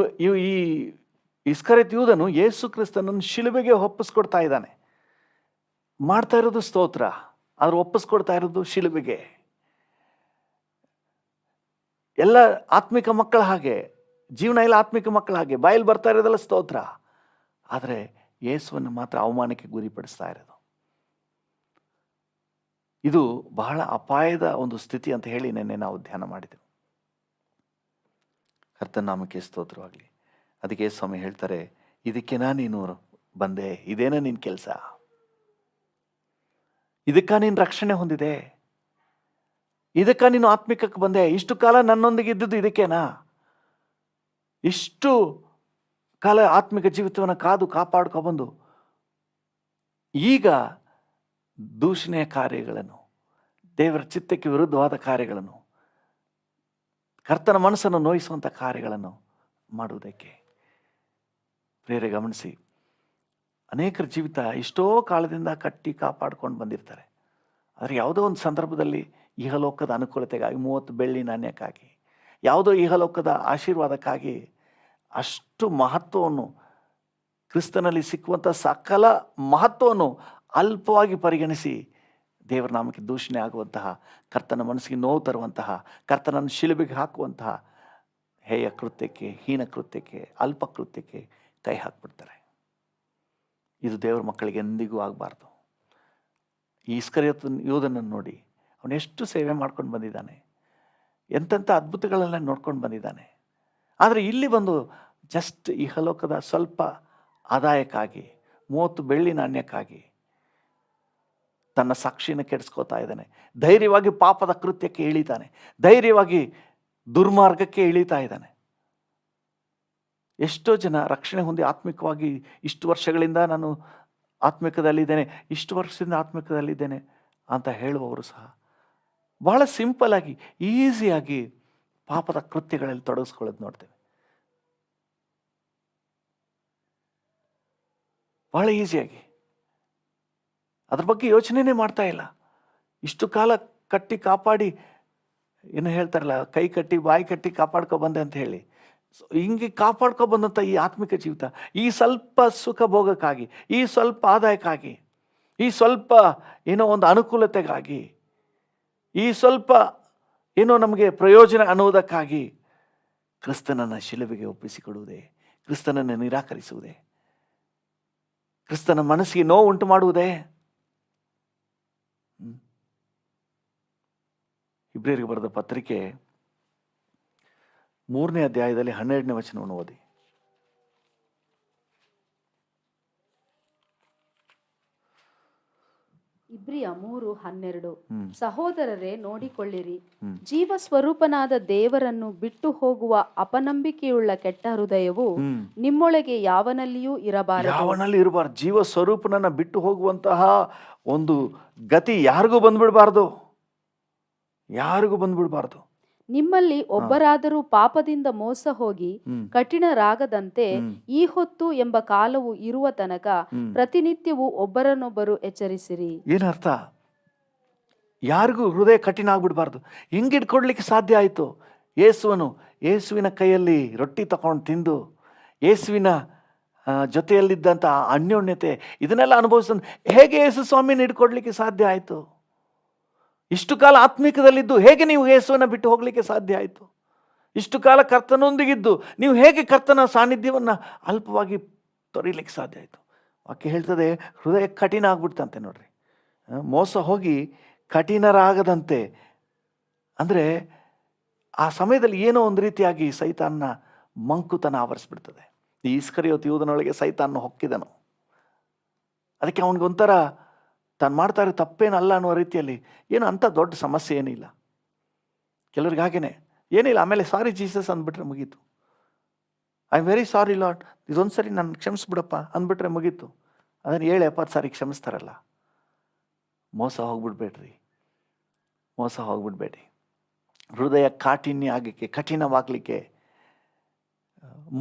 ಈ ಇಸ್ಕರಿಯೋತ ಯೂದನು ಯೇಸು ಕ್ರಿಸ್ತನನ್ನು ಶಿಲುಬೆಗೆ ಒಪ್ಪಿಸ್ಕೊಡ್ತಾ ಇದ್ದಾನೆ. ಮಾಡ್ತಾ ಇರೋದು ಸ್ತೋತ್ರ, ಆದ್ರೆ ಒಪ್ಪಿಸ್ಕೊಡ್ತಾ ಇರೋದು ಶಿಲುಬೆಗೆ. ಎಲ್ಲ ಆತ್ಮಿಕ ಮಕ್ಕಳ ಹಾಗೆ, ಜೀವನ ಎಲ್ಲ ಆತ್ಮಿಕ ಮಕ್ಕಳ ಹಾಗೆ ಬಾಯಲ್ಲಿ ಬರ್ತಾ ಇರೋದೆಲ್ಲ ಸ್ತೋತ್ರ, ಆದರೆ ಯೇಸುವನ್ನು ಮಾತ್ರ ಅವಮಾನಕ್ಕೆ ಗುರಿಪಡಿಸ್ತಾ ಇರೋದು. ಇದು ಬಹಳ ಅಪಾಯದ ಒಂದು ಸ್ಥಿತಿ ಅಂತ ಹೇಳಿ ನೆನ್ನೆ ನಾವು ಧ್ಯಾನ ಮಾಡಿದೆವು. ಕರ್ತನ ನಾಮಕ್ಕೆ ಸ್ತೋತ್ರವಾಗಲಿ. ಅದಕ್ಕೆ ಸ್ವಾಮಿ ಹೇಳ್ತಾರೆ, ಇದಕ್ಕೆನಾ ನೀನು ಬಂದೆ, ಇದೇನ ನಿನ್ನ ಕೆಲಸ, ಇದಕ್ಕ ನೀನು ರಕ್ಷಣೆ ಹೊಂದಿದೆ, ಇದಕ್ಕ ನೀನು ಆತ್ಮಿಕಕ್ಕೆ ಬಂದೆ, ಇಷ್ಟು ಕಾಲ ನನ್ನೊಂದಿಗೆ ಇದ್ದುದು ಇದಕ್ಕೇನಾ, ಇಷ್ಟು ಕಾಲ ಆತ್ಮಿಕ ಜೀವಿತವನ್ನು ಕಾದು ಕಾಪಾಡ್ಕೊಬಂದು ಈಗ ದೂಷಣೆಯ ಕಾರ್ಯಗಳನ್ನು, ದೇವರ ಚಿತ್ತಕ್ಕೆ ವಿರುದ್ಧವಾದ ಕಾರ್ಯಗಳನ್ನು, ಕರ್ತನ ಮನಸ್ಸನ್ನು ನೋಯಿಸುವಂಥ ಕಾರ್ಯಗಳನ್ನು ಮಾಡುವುದಕ್ಕೆ. ಪ್ರಿಯರೇ ಗಮನಿಸಿ, ಅನೇಕರ ಜೀವಿತ ಎಷ್ಟೋ ಕಾಲದಿಂದ ಕಟ್ಟಿ ಕಾಪಾಡ್ಕೊಂಡು ಬಂದಿರ್ತಾರೆ. ಆದರೆ ಯಾವುದೋ ಒಂದು ಸಂದರ್ಭದಲ್ಲಿ ಇಹಲೋಕದ ಅನುಕೂಲತೆಗಾಗಿ, 30 ಬೆಳ್ಳಿ ನಾಣ್ಯಕ್ಕಾಗಿ, ಯಾವುದೋ ಇಹಲೋಕದ ಆಶೀರ್ವಾದಕ್ಕಾಗಿ ಅಷ್ಟು ಮಹತ್ವವನ್ನು, ಕ್ರಿಸ್ತನಲ್ಲಿ ಸಿಕ್ಕುವಂಥ ಸಕಲ ಮಹತ್ವವನ್ನು ಅಲ್ಪವಾಗಿ ಪರಿಗಣಿಸಿ ದೇವರ ನಾಮಕ್ಕೆ ದೂಷಣೆ ಆಗುವಂತಹ, ಕರ್ತನ ಮನಸ್ಸಿಗೆ ನೋವು ತರುವಂತಹ, ಕರ್ತನನ್ನು ಶಿಲುಬೆಗೆ ಹಾಕುವಂತಹ ಹೇಯ ಕೃತ್ಯಕ್ಕೆ, ಹೀನ ಕೃತ್ಯಕ್ಕೆ, ಅಲ್ಪ ಕೃತ್ಯಕ್ಕೆ ಕೈ ಹಾಕ್ಬಿಡ್ತಾರೆ. ಇದು ದೇವರ ಮಕ್ಕಳಿಗೆ ಎಂದಿಗೂ ಆಗಬಾರ್ದು. ಈ ಇಸ್ಕರಿಯೋತ ಯೂದನನ್ನು ನೋಡಿ, ಅವನೆಷ್ಟು ಸೇವೆ ಮಾಡ್ಕೊಂಡು ಬಂದಿದ್ದಾನೆ, ಎಂತೆಂಥ ಅದ್ಭುತಗಳೆಲ್ಲ ನೋಡ್ಕೊಂಡು ಬಂದಿದ್ದಾನೆ. ಆದರೆ ಇಲ್ಲಿ ಬಂದು ಜಸ್ಟ್ ಇಹಲೋಕದ ಸ್ವಲ್ಪ ಆದಾಯಕ್ಕಾಗಿ, 30 ಬೆಳ್ಳಿ ನಾಣ್ಯಕ್ಕಾಗಿ ತನ್ನ ಸಾಕ್ಷಿನ ಕೆಡಿಸ್ಕೋತಾ ಇದ್ದಾನೆ. ಧೈರ್ಯವಾಗಿ ಪಾಪದ ಕೃತ್ಯಕ್ಕೆ ಇಳಿತಾನೆ, ಧೈರ್ಯವಾಗಿ ದುರ್ಮಾರ್ಗಕ್ಕೆ ಇಳಿತಾ ಇದ್ದಾನೆ. ಎಷ್ಟೋ ಜನ ರಕ್ಷಣೆ ಹೊಂದಿ ಆತ್ಮಿಕವಾಗಿ ಇಷ್ಟು ವರ್ಷಗಳಿಂದ ನಾನು ಆತ್ಮಿಕದಲ್ಲಿದ್ದೇನೆ, ಇಷ್ಟು ವರ್ಷದಿಂದ ಆತ್ಮಿಕದಲ್ಲಿದ್ದೇನೆ ಅಂತ ಹೇಳುವವರು ಸಹ ಬಹಳ ಸಿಂಪಲ್ ಆಗಿ, ಈಸಿಯಾಗಿ ಪಾಪದ ಕೃತ್ಯಗಳಲ್ಲಿ ತೊಡಗಿಸ್ಕೊಳ್ಳೋದು ನೋಡ್ತೇವೆ. ಬಹಳ ಈಸಿಯಾಗಿ ಅದ್ರ ಬಗ್ಗೆ ಯೋಚನೆನೇ ಮಾಡ್ತಾ ಇಲ್ಲ. ಇಷ್ಟು ಕಾಲ ಕಟ್ಟಿ ಕಾಪಾಡಿ, ಏನು ಹೇಳ್ತಾರಲ್ಲ, ಕೈ ಕಟ್ಟಿ ಬಾಯಿ ಕಟ್ಟಿ ಕಾಪಾಡ್ಕೊ ಬಂದೆ ಅಂತ ಹೇಳಿ, ಹಿಂಗೆ ಕಾಪಾಡ್ಕೊ ಬಂದಂಥ ಈ ಆತ್ಮಿಕ ಜೀವಿತ, ಈ ಸ್ವಲ್ಪ ಸುಖ ಭೋಗಕ್ಕಾಗಿ, ಈ ಸ್ವಲ್ಪ ಆದಾಯಕ್ಕಾಗಿ, ಈ ಸ್ವಲ್ಪ ಏನೋ ಒಂದು ಅನುಕೂಲತೆಗಾಗಿ, ಈ ಸ್ವಲ್ಪ ಏನೋ ನಮಗೆ ಪ್ರಯೋಜನ ಅನ್ನುವುದಕ್ಕಾಗಿ ಕ್ರಿಸ್ತನನ್ನು ಶಿಲುಬೆಗೆ ಒಪ್ಪಿಸಿಕೊಡುವುದೇ, ಕ್ರಿಸ್ತನನ್ನು ನಿರಾಕರಿಸುವುದೇ, ಕ್ರಿಸ್ತನ ಮನಸ್ಸಿಗೆ ನೋವು ಉಂಟು ಮಾಡುವುದೇ. ಇಬ್ರಿಯರಿಗೆ ಬರೆದ ಪತ್ರಿಕೆ 3ನೇ ಅಧ್ಯಾಯದಲ್ಲಿ 12ನೇ ವಚನವನ್ನು ಓದಿ. ಇಬ್ರಿಯ 3:12. ಸಹೋದರರೇ, ನೋಡಿಕೊಳ್ಳಿರಿ, ಜೀವ ಸ್ವರೂಪನಾದ ದೇವರನ್ನು ಬಿಟ್ಟು ಹೋಗುವ ಅಪನಂಬಿಕೆಯುಳ್ಳ ಕೆಟ್ಟ ಹೃದಯವು ನಿಮ್ಮೊಳಗೆ ಯಾವನಲ್ಲಿಯೂ ಇರಬಾರದು. ಜೀವ ಸ್ವರೂಪನನ್ನ ಬಿಟ್ಟು ಹೋಗುವಂತಹ ಒಂದು ಗತಿ ಯಾರಿಗೂ ಬಂದ್ಬಿಡಬಾರ್ದು, ಯಾರಿಗೂ ಬಂದ್ಬಿಡಬಾರ್ದು. ನಿಮ್ಮಲ್ಲಿ ಒಬ್ಬರಾದರೂ ಪಾಪದಿಂದ ಮೋಸ ಹೋಗಿ ಕಠಿಣರಾಗದಂತೆ ಈ ಹೊತ್ತು ಎಂಬ ಕಾಲವು ಇರುವ ತನಕ ಪ್ರತಿನಿತ್ಯವೂ ಒಬ್ಬರನ್ನೊಬ್ಬರು ಎಚ್ಚರಿಸಿರಿ. ಏನರ್ಥ? ಯಾರಿಗೂ ಹೃದಯ ಕಠಿಣ ಆಗ್ಬಿಡ್ಬಾರ್ದು. ಹಿಂಗಿಡ್ಕೊಡ್ಲಿಕ್ಕೆ ಸಾಧ್ಯ ಆಯಿತು? ಯೇಸುವಿನ ಕೈಯಲ್ಲಿ ರೊಟ್ಟಿ ತಗೊಂಡು ತಿಂದು, ಯೇಸುವಿನ ಜೊತೆಯಲ್ಲಿದ್ದಂಥ ಅನ್ಯೋನ್ಯತೆ, ಇದನ್ನೆಲ್ಲ ಅನುಭವಿಸ ಹೇಗೆ ಯೇಸು ಸ್ವಾಮಿನ ಹಿಡ್ಕೊಡ್ಲಿಕ್ಕೆ ಸಾಧ್ಯ ಆಯಿತು? ಇಷ್ಟು ಕಾಲ ಆತ್ಮಿಕದಲ್ಲಿದ್ದು ಹೇಗೆ ನೀವು ಯೇಸುವನ್ನು ಬಿಟ್ಟು ಹೋಗಲಿಕ್ಕೆ ಸಾಧ್ಯ ಆಯಿತು? ಇಷ್ಟು ಕಾಲ ಕರ್ತನೊಂದಿಗಿದ್ದು ನೀವು ಹೇಗೆ ಕರ್ತನ ಸಾನ್ನಿಧ್ಯವನ್ನು ಅಲ್ಪವಾಗಿ ತೊರೀಲಿಕ್ಕೆ ಸಾಧ್ಯ ಆಯಿತು? ವಾಕ್ಯ ಹೇಳ್ತದೆ, ಹೃದಯ ಕಠಿಣ ಆಗ್ಬಿಡ್ತಂತೆ. ನೋಡ್ರಿ, ಮೋಸ ಹೋಗಿ ಕಠಿಣರಾಗದಂತೆ. ಅಂದರೆ ಆ ಸಮಯದಲ್ಲಿ ಏನೋ ಒಂದು ರೀತಿಯಾಗಿ ಸೈತಾನ್ನ ಮಂಕುತನ ಆವರಿಸ್ಬಿಡ್ತದೆ. ಈ ಇಸ್ಕರಿಯೋತ ಯೂದನೊಳಗೆ ಸೈತಾನ್ನ ಹೊಕ್ಕಿದನು. ಅದಕ್ಕೆ ಅವನಿಗೊಂಥರ ತಾನು ಮಾಡ್ತಾ ಇರೋ ತಪ್ಪೇನಲ್ಲ ಅನ್ನುವ ರೀತಿಯಲ್ಲಿ, ಏನು ಅಂಥ ದೊಡ್ಡ ಸಮಸ್ಯೆ ಏನಿಲ್ಲ. ಕೆಲವ್ರಿಗೆ ಹಾಗೇನೆ, ಏನಿಲ್ಲ, ಆಮೇಲೆ ಸಾರಿ ಜೀಸಸ್ ಅಂದ್ಬಿಟ್ರೆ ಮುಗೀತು. I am very sorry lot, ಇದೊಂದು ಸರಿ ನಾನು ಕ್ಷಮಿಸ್ಬಿಡಪ್ಪ ಅಂದ್ಬಿಟ್ರೆ ಮುಗೀತು. ಅದನ್ನು 7-70 ಸಾರಿ ಕ್ಷಮಿಸ್ತಾರಲ್ಲ. ಮೋಸ ಹೋಗ್ಬಿಡ್ಬೇಡ್ರಿ, ಮೋಸ ಹೋಗ್ಬಿಡ್ಬೇಡಿ. ಹೃದಯ ಕಾಠಿಣ್ಯ ಆಗಲಿಕ್ಕೆ, ಕಠಿಣವಾಗಲಿಕ್ಕೆ,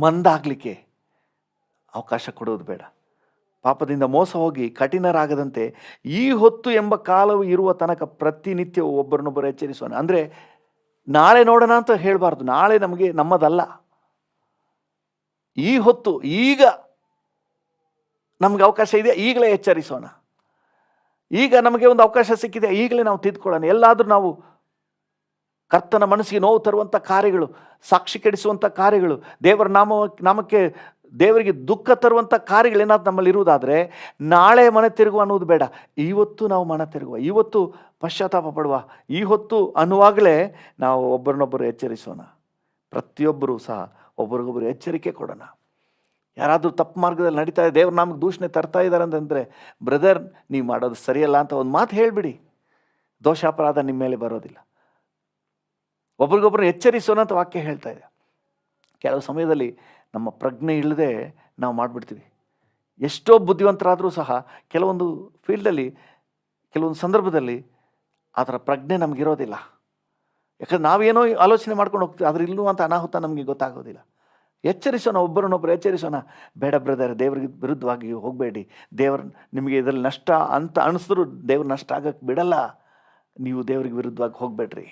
ಮಂದಾಗಲಿಕ್ಕೆ ಅವಕಾಶ ಕೊಡೋದು ಬೇಡ. ಪಾಪದಿಂದ ಮೋಸ ಹೋಗಿ ಕಠಿಣರಾಗದಂತೆ ಈ ಹೊತ್ತು ಎಂಬ ಕಾಲವು ಇರುವ ತನಕ ಪ್ರತಿನಿತ್ಯವೂ ಒಬ್ಬರನ್ನೊಬ್ಬರು ಎಚ್ಚರಿಸೋಣ. ಅಂದರೆ ನಾಳೆ ನೋಡೋಣ ಅಂತ ಹೇಳಬಾರ್ದು. ನಾಳೆ ನಮಗೆ ನಮ್ಮದಲ್ಲ. ಈ ಹೊತ್ತು, ಈಗ ನಮ್ಗೆ ಅವಕಾಶ ಇದೆ, ಈಗಲೇ ಎಚ್ಚರಿಸೋಣ. ಈಗ ನಮಗೆ ಒಂದು ಅವಕಾಶ ಸಿಕ್ಕಿದೆ, ಈಗಲೇ ನಾವು ತಿದ್ಕೊಳ್ಳೋಣ. ಎಲ್ಲಾದರೂ ನಾವು ಕರ್ತನ ಮನಸ್ಸಿಗೆ ನೋವು ತರುವಂಥ ಕಾರ್ಯಗಳು, ಸಾಕ್ಷಿ ಕೆಡಿಸುವಂಥ ಕಾರ್ಯಗಳು, ದೇವರ ನಾಮಕ್ಕೆ ದೇವರಿಗೆ ದುಃಖ ತರುವಂಥ ಕಾರ್ಯಗಳೇನಾದ್ರು ನಮ್ಮಲ್ಲಿ ಇರುವುದಾದರೆ ನಾಳೆ ಮನೆ ತಿರುಗುವ ಅನ್ನೋದು ಬೇಡ. ಇವತ್ತು ನಾವು ಮನ ತಿರುಗುವ, ಇವತ್ತು ಪಶ್ಚಾತ್ತಾಪ ಪಡುವ, ಈ ಹೊತ್ತು ಅನ್ನುವಾಗಲೇ ನಾವು ಒಬ್ಬರನ್ನೊಬ್ಬರು ಎಚ್ಚರಿಸೋಣ. ಪ್ರತಿಯೊಬ್ಬರೂ ಸಹ ಒಬ್ರಿಗೊಬ್ಬರು ಎಚ್ಚರಿಕೆ ಕೊಡೋಣ. ಯಾರಾದರೂ ತಪ್ಪು ಮಾರ್ಗದಲ್ಲಿ ನಡೀತಾ ಇದೆ, ದೇವ್ರ ನಮಗೆ ದೂಷಣೆ ತರ್ತಾ ಇದ್ದಾರೆ ಅಂತಂದರೆ, ಬ್ರದರ್ ನೀವು ಮಾಡೋದು ಸರಿಯಲ್ಲ ಅಂತ ಒಂದು ಮಾತು ಹೇಳಿಬಿಡಿ. ದೋಷಾಪರಾಧ ನಿಮ್ಮ ಮೇಲೆ ಬರೋದಿಲ್ಲ. ಒಬ್ರಿಗೊಬ್ಬರು ಎಚ್ಚರಿಸೋಣ ಅಂತ ವಾಕ್ಯ ಹೇಳ್ತಾ ಇದೆ. ಕೆಲವು ಸಮಯದಲ್ಲಿ ನಮ್ಮ ಪ್ರಜ್ಞೆ ಇಲ್ಲದೆ ನಾವು ಮಾಡಿಬಿಡ್ತೀವಿ. ಎಷ್ಟೋ ಬುದ್ಧಿವಂತರಾದರೂ ಸಹ ಕೆಲವೊಂದು ಫೀಲ್ಡಲ್ಲಿ, ಕೆಲವೊಂದು ಸಂದರ್ಭದಲ್ಲಿ ಆ ಥರ ಪ್ರಜ್ಞೆ ನಮಗಿರೋದಿಲ್ಲ. ಯಾಕಂದ್ರೆ ನಾವೇನೋ ಆಲೋಚನೆ ಮಾಡ್ಕೊಂಡು ಹೋಗ್ತೀವಿ, ಆದರೆ ಇಲ್ಲೂ ಅಂತ ಅನಾಹುತ ನಮಗೆ ಗೊತ್ತಾಗೋದಿಲ್ಲ. ಎಚ್ಚರಿಸೋಣ, ಒಬ್ಬರನ್ನೊಬ್ಬರು ಎಚ್ಚರಿಸೋಣ. ಬೇಡ ಬ್ರದರ್, ದೇವರಿಗೆ ವಿರುದ್ಧವಾಗಿ ಹೋಗಬೇಡಿ, ದೇವರು ನಿಮಗೆ ಇದರಲ್ಲಿ ನಷ್ಟ ಅಂತ ಅನಿಸಿದ್ರು ದೇವ್ರ ನಷ್ಟ ಆಗಕ್ಕೆ ಬಿಡಲ್ಲ. ನೀವು ದೇವರಿಗೆ ವಿರುದ್ಧವಾಗಿ ಹೋಗಬೇಡ್ರಿ.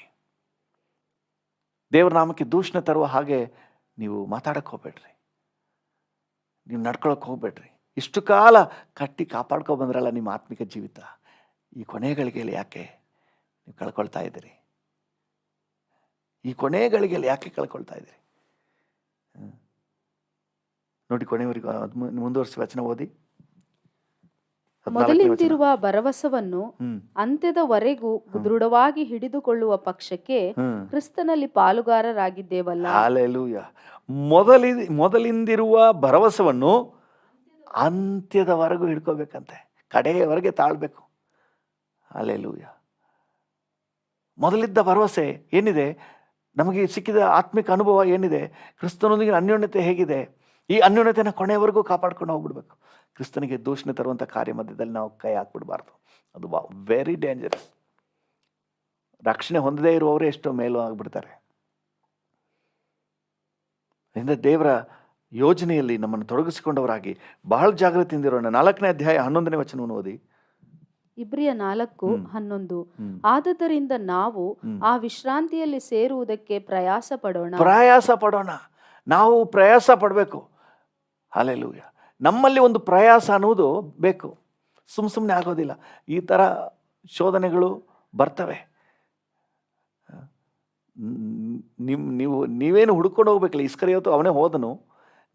ದೇವ್ರ ನಾಮಕ್ಕೆ ದೂಷಣೆ ತರುವ ಹಾಗೆ ನೀವು ಮಾತಾಡಕ್ಕೆ ಹೋಗ್ಬೇಡ್ರಿ, ನೀವು ನಡ್ಕೊಳಕ್ಕೆ ಹೋಗ್ಬೇಡ್ರಿ. ಇಷ್ಟು ಕಾಲ ಕಟ್ಟಿ ಕಾಪಾಡ್ಕೊ ಬಂದ್ರಲ್ಲ ನಿಮ್ಮ ಆತ್ಮಿಕ ಜೀವಿತ, ಈ ಕೊನೆ ಗಳಿಗೆಯಲ್ಲಿ ಯಾಕೆ ನೀವು ಕಳ್ಕೊಳ್ತಾ ಇದ್ದೀರಿ? ಈ ಕೊನೆ ಗಳಿಗೆಯಲ್ಲಿ ಯಾಕೆ ಕಳ್ಕೊಳ್ತಾ ಇದ್ದೀರಿ? ನೋಡಿ, ಕೊನೆಯವರೆಗೂ ಮುಂದುವರಿಸಿ ವಚನ ಓದಿ. ಮೊದಲಿಂದಿರುವ ಭರವಸವನ್ನು ಅಂತ್ಯದವರೆಗೂ ದೃಢವಾಗಿ ಹಿಡಿದುಕೊಳ್ಳುವ ಪಕ್ಷಕ್ಕೆ ಕ್ರಿಸ್ತನಲ್ಲಿ ಪಾಲುಗಾರರಾಗಿದ್ದೇವಲ್ಲ. ಹಲ್ಲೆಲೂಯ. ಮೊದಲಿಂದಿರುವ ಭರವಸವನ್ನು ಅಂತ್ಯದವರೆಗೂ ಹಿಡ್ಕೋಬೇಕಂತೆ, ಕಡೆಯವರೆಗೆ ತಾಳ್ಬೇಕು. ಹಲ್ಲೆಲೂಯ. ಮೊದಲಿದ್ದ ಭರವಸೆ ಏನಿದೆ, ನಮಗೆ ಸಿಕ್ಕಿದ ಆತ್ಮಿಕ ಅನುಭವ ಏನಿದೆ, ಕ್ರಿಸ್ತನೊಂದಿಗೆ ಅನ್ಯೋನ್ಯತೆ ಹೇಗಿದೆ, ಈ ಅನ್ಯೋನ್ಯತೆಯನ್ನು ಕೊನೆಯವರೆಗೂ ಕಾಪಾಡ್ಕೊಂಡು ಹೋಗ್ಬಿಡ್ಬೇಕು. ಕ್ರಿಸ್ತನಿಗೆ ದೂಷಣೆ ತರುವಂಥ ಕಾರ್ಯ ಮಧ್ಯದಲ್ಲಿ ನಾವು ಕೈ ಹಾಕ್ಬಿಡ್ಬಾರ್ದು. ಅದು ವೆರಿ ಡೇಂಜರಸ್. ರಕ್ಷಣೆ ಹೊಂದದೇ ಇರುವವರೇ ಎಷ್ಟೋ ಮೇಲೂ ಆಗಿಬಿಡ್ತಾರೆ. ಅದರಿಂದ ದೇವರ ಯೋಜನೆಯಲ್ಲಿ ನಮ್ಮನ್ನು ತೊಡಗಿಸಿಕೊಂಡವರಾಗಿ ಬಹಳ ಜಾಗೃತಿಯಿಂದ ಇರೋಣ. 4ನೇ ಅಧ್ಯಾಯ 11ನೇ ವಚನವನ್ನು ಓದಿ. ಇಬ್ರಿಯ 4:11. ಆದುದರಿಂದ ನಾವು ಆ ವಿಶ್ರಾಂತಿಯಲ್ಲಿ ಸೇರುವುದಕ್ಕೆ ಪ್ರಯಾಸ ಪಡೋಣ. ನಾವು ಪ್ರಯಾಸ ಪಡಬೇಕು. ಹಲ್ಲೆಲೂಯ. ನಮ್ಮಲ್ಲಿ ಒಂದು ಪ್ರಯಾಸ ಅನ್ನುವುದು ಬೇಕು. ಸುಮ್ಮನೆ ಆಗೋದಿಲ್ಲ. ಈ ಥರ ಶೋಧನೆಗಳು ಬರ್ತವೆ. ನೀವೇನು ಹುಡ್ಕೊಂಡು ಹೋಗ್ಬೇಕಲ್ಲ, ಇಸ್ಕರಿಯೋತು ಅವನೇ ಹೋದನು,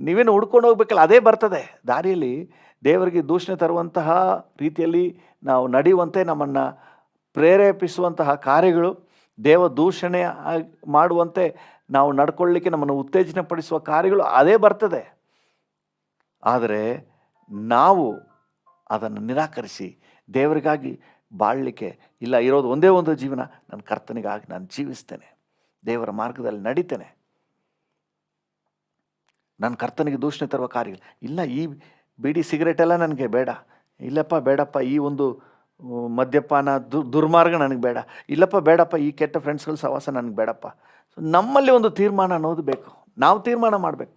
ನೀವೇನು ಹುಡ್ಕೊಂಡು ಹೋಗ್ಬೇಕಲ್ಲ, ಅದೇ ಬರ್ತದೆ ದಾರಿಯಲ್ಲಿ. ದೇವರಿಗೆ ದೂಷಣೆ ತರುವಂತಹ ರೀತಿಯಲ್ಲಿ ನಾವು ನಡೆಯುವಂತೆ ನಮ್ಮನ್ನು ಪ್ರೇರೇಪಿಸುವಂತಹ ಕಾರ್ಯಗಳು, ದೇವ ದೂಷಣೆ ಮಾಡುವಂತೆ ನಾವು ನಡ್ಕೊಳ್ಳಿಕ್ಕೆ ನಮ್ಮನ್ನು ಉತ್ತೇಜನ ಪಡಿಸುವ ಕಾರ್ಯಗಳು ಅದೇ ಬರ್ತದೆ. ಆದರೆ ನಾವು ಅದನ್ನು ನಿರಾಕರಿಸಿ ದೇವರಿಗಾಗಿ ಬಾಳಲಿಕ್ಕೆ ಇಲ್ಲ, ಇರೋದು ಒಂದೇ ಒಂದು ಜೀವನ, ನನ್ನ ಕರ್ತನಿಗಾಗಿ ನಾನು ಜೀವಿಸ್ತೇನೆ, ದೇವರ ಮಾರ್ಗದಲ್ಲಿ ನಡೀತೇನೆ, ನನ್ನ ಕರ್ತನಿಗೆ ದೂಷಣೆ ತರುವ ಕಾರ್ಯಗಳು ಇಲ್ಲ. ಈ ಬೀಡಿ ಸಿಗರೇಟ್ ಎಲ್ಲ ನನಗೆ ಬೇಡ, ಇಲ್ಲಪ್ಪ ಬೇಡಪ್ಪ, ಈ ಒಂದು ಮದ್ಯಪಾನ ದುರ್ಮಾರ್ಗ ನನಗೆ ಬೇಡ, ಇಲ್ಲಪ್ಪ ಬೇಡಪ್ಪ, ಈ ಕೆಟ್ಟ ಫ್ರೆಂಡ್ಸ್ಗಳ ಸಹವಾಸ ನನಗೆ ಬೇಡಪ್ಪ. ಸೊ ನಮ್ಮಲ್ಲಿ ಒಂದು ತೀರ್ಮಾನ ಅನ್ನೋದು ಬೇಕು. ನಾವು ತೀರ್ಮಾನ ಮಾಡಬೇಕು.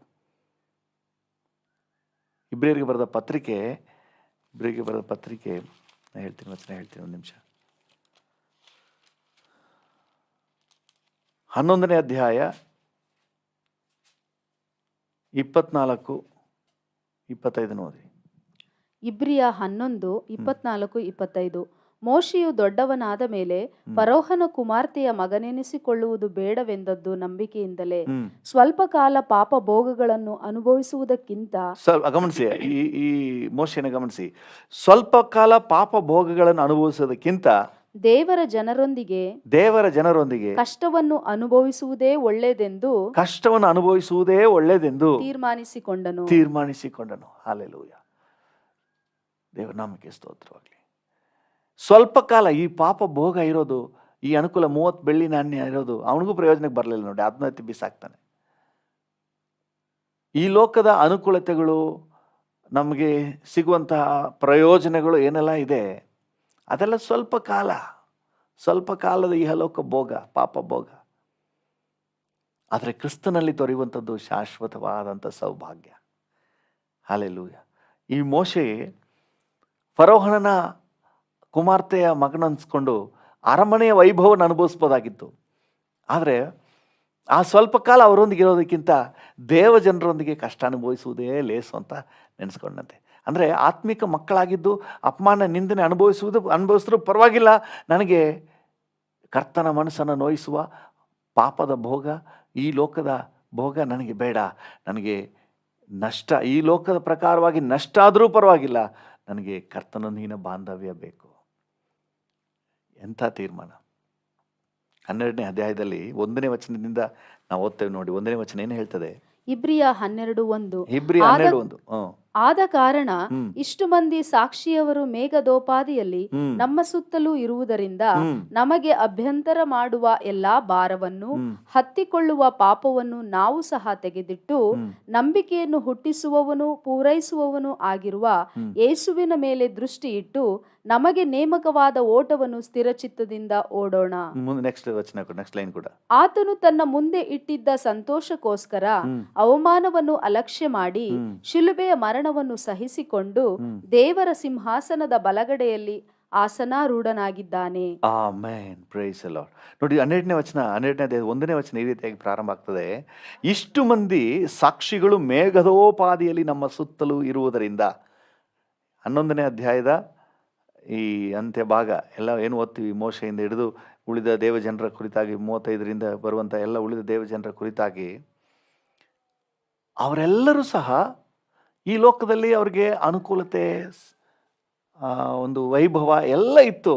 ಇಬ್ರಿಯರಿಗೆ ಬರೆದ ಪತ್ರಿಕೆ ಹೇಳ್ತೀನಿ, ವಚನ ಹೇಳ್ತೀನಿ, ಒಂದು ನಿಮಿಷ. 11ನೇ ಅಧ್ಯಾಯ 24-25 ಓದಿ. ಇಬ್ರಿಯ 11:24-25. ಮೋಶೆಯು ದೊಡ್ಡವನಾದ ಮೇಲೆ ಫರೋಹನ ಕುಮಾರ್ತೆಯ ಮಗನೆನಿಸಿಕೊಳ್ಳುವುದು ಬೇಡವೆಂದದ್ದು ನಂಬಿಕೆಯಿಂದಲೇ ಸ್ವಲ್ಪ ಕಾಲ ಪಾಪ ಭೋಗಗಳನ್ನು ಅನುಭವಿಸುವುದಕ್ಕಿಂತ, ಗಮನಿಸಿ, ಈ ಮೋಶೆಯನ್ನು ಗಮನಿಸಿ, ಸ್ವಲ್ಪ ಕಾಲ ಪಾಪ ಭೋಗಗಳನ್ನು ಅನುಭವಿಸುವುದಕ್ಕಿಂತ ದೇವರ ಜನರೊಂದಿಗೆ ಕಷ್ಟವನ್ನು ಅನುಭವಿಸುವುದೇ ಒಳ್ಳೆಯದೆಂದು ತೀರ್ಮಾನಿಸಿಕೊಂಡನು. ಹಲ್ಲೆಲೂಯ. ದೇವರ ನಾಮಕ್ಕೆ ಸ್ತೋತ್ರವಾಗಲಿ. ಸ್ವಲ್ಪ ಕಾಲ ಈ ಪಾಪ ಭೋಗ ಇರೋದು, ಈ ಅನುಕೂಲ 30 ಬೆಳ್ಳಿ ನಾಣ್ಯ ಇರೋದು ಅವನಿಗೂ ಪ್ರಯೋಜನಕ್ಕೆ ಬರಲಿಲ್ಲ ನೋಡಿ, ಆತ್ಮಹತ್ಯೆ ಬಿಸಾಕ್ತಾನೆ. ಈ ಲೋಕದ ಅನುಕೂಲತೆಗಳು, ನಮಗೆ ಸಿಗುವಂತಹ ಪ್ರಯೋಜನಗಳು ಏನೆಲ್ಲ ಇದೆ, ಅದೆಲ್ಲ ಸ್ವಲ್ಪ ಕಾಲದ ಇಹಲೋಕ ಭೋಗ, ಪಾಪ ಭೋಗ. ಆದರೆ ಕ್ರಿಸ್ತನಲ್ಲಿ ದೊರೆಯುವಂಥದ್ದು ಶಾಶ್ವತವಾದಂಥ ಸೌಭಾಗ್ಯ. ಹಲ್ಲೆಲೂಯ. ಈ ಮೋಶೆ ಫರೋಹಣನ ಕುಮಾರ್ತೆಯ ಮಗನನ್ಸ್ಕೊಂಡು ಅರಮನೆಯ ವೈಭವವನ್ನು ಅನುಭವಿಸ್ಬೋದಾಗಿತ್ತು. ಆದರೆ ಆ ಸ್ವಲ್ಪ ಕಾಲ ಅವರೊಂದಿಗೆ ಇರೋದಕ್ಕಿಂತ ದೇವಜನರೊಂದಿಗೆ ಕಷ್ಟ ಅನುಭವಿಸುವುದೇ ಲೇಸು ಅಂತ ನೆನೆಸ್ಕೊಂಡಂತೆ. ಅಂದರೆ ಆತ್ಮಿಕ ಮಕ್ಕಳಾಗಿದ್ದು ಅಪಮಾನ ನಿಂದನೆ ಅನುಭವಿಸಿದ್ರೂ ಪರವಾಗಿಲ್ಲ, ನನಗೆ ಕರ್ತನ ಮನಸ್ಸನ್ನು ನೋಯಿಸುವ ಪಾಪದ ಭೋಗ, ಈ ಲೋಕದ ಭೋಗ ನನಗೆ ಬೇಡ. ನನಗೆ ನಷ್ಟ, ಈ ಲೋಕದ ಪ್ರಕಾರವಾಗಿ ನಷ್ಟ ಆದರೂ ಪರವಾಗಿಲ್ಲ, ನನಗೆ ಕರ್ತನೊಂದಿಗಿನ ಬಾಂಧವ್ಯ ಬೇಕು. ಎಂಥ ತೀರ್ಮಾನ! 12ನೇ ಅಧ್ಯಾಯದಲ್ಲಿ 1ನೇ ವಚನದಿಂದ ನಾವು ಓದ್ತೇವೆ ನೋಡಿ. 1ನೇ ವಚನ ಏನು ಹೇಳ್ತದೆ? ಇಬ್ರಿಯ 12:1. ಇಬ್ರಿಯ 12:1. ಆದ ಕಾರಣ ಇಷ್ಟು ಮಂದಿ ಸಾಕ್ಷಿಯವರು ಮೇಘದೋಪಾದಿಯಲ್ಲಿ ನಮ್ಮ ಸುತ್ತಲೂ ಇರುವುದರಿಂದ ನಮಗೆ ಅಭ್ಯಂತರ ಮಾಡುವ ಎಲ್ಲಾ ಭಾರವನ್ನು, ಹತ್ತಿಕೊಳ್ಳುವ ಪಾಪವನ್ನು ನಾವು ಸಹ ತೆಗೆದಿಟ್ಟು, ನಂಬಿಕೆಯನ್ನು ಹುಟ್ಟಿಸುವವನು ಪೂರೈಸುವವನು ಆಗಿರುವ ಯೇಸುವಿನ ಮೇಲೆ ದೃಷ್ಟಿ ಇಟ್ಟು, ನಮಗೆ ನೇಮಕವಾದ ಓಟವನ್ನು ಸ್ಥಿರಚಿತ್ತದಿಂದ ಓಡೋಣ. ನೆಕ್ಸ್ಟ್ ಲೈನ್ ಕೂಡ. ಆತನು ತನ್ನ ಮುಂದೆ ಇಟ್ಟಿದ್ದ ಸಂತೋಷಕ್ಕೋಸ್ಕರ ಅವಮಾನವನ್ನು ಅಲಕ್ಷ್ಯ ಮಾಡಿ ಶಿಲುಬೆಯ ಮರಣವನ್ನು ಸಹಿಸಿಕೊಂಡು ದೇವರ ಸಿಂಹಾಸನದ ಬಲಗಡೆಯಲ್ಲಿ ಆಸನಾರೂಢನಾಗಿದ್ದಾನೆ. ಆಮೆನ್. Praise the Lord. ನೋಡಿ 12ನೇ ವಚನ, 1ನೇ ವಚನ ಈ ರೀತಿಯಾಗಿ ಪ್ರಾರಂಭ ಆಗ್ತದೆ. ಇಷ್ಟು ಮಂದಿ ಸಾಕ್ಷಿಗಳು ಮೇಘದೋಪಾದಿಯಲ್ಲಿ ನಮ್ಮ ಸುತ್ತಲೂ ಇರುವುದರಿಂದ. 11ನೇ ಅಧ್ಯಾಯದ ಈ ಅಂತ್ಯ ಭಾಗ ಎಲ್ಲ ಏನು ಓದ್ತೀವಿ, ಮೋಶೆಯಿಂದ ಹಿಡಿದು ಉಳಿದ ದೇವಜನರ ಕುರಿತಾಗಿ 35ರಿಂದ ಬರುವಂಥ ಎಲ್ಲ ಉಳಿದ ದೇವಜನರ ಕುರಿತಾಗಿ, ಅವರೆಲ್ಲರೂ ಸಹ ಈ ಲೋಕದಲ್ಲಿ ಅವ್ರಿಗೆ ಅನುಕೂಲತೆ, ಒಂದು ವೈಭವ ಎಲ್ಲ ಇತ್ತು.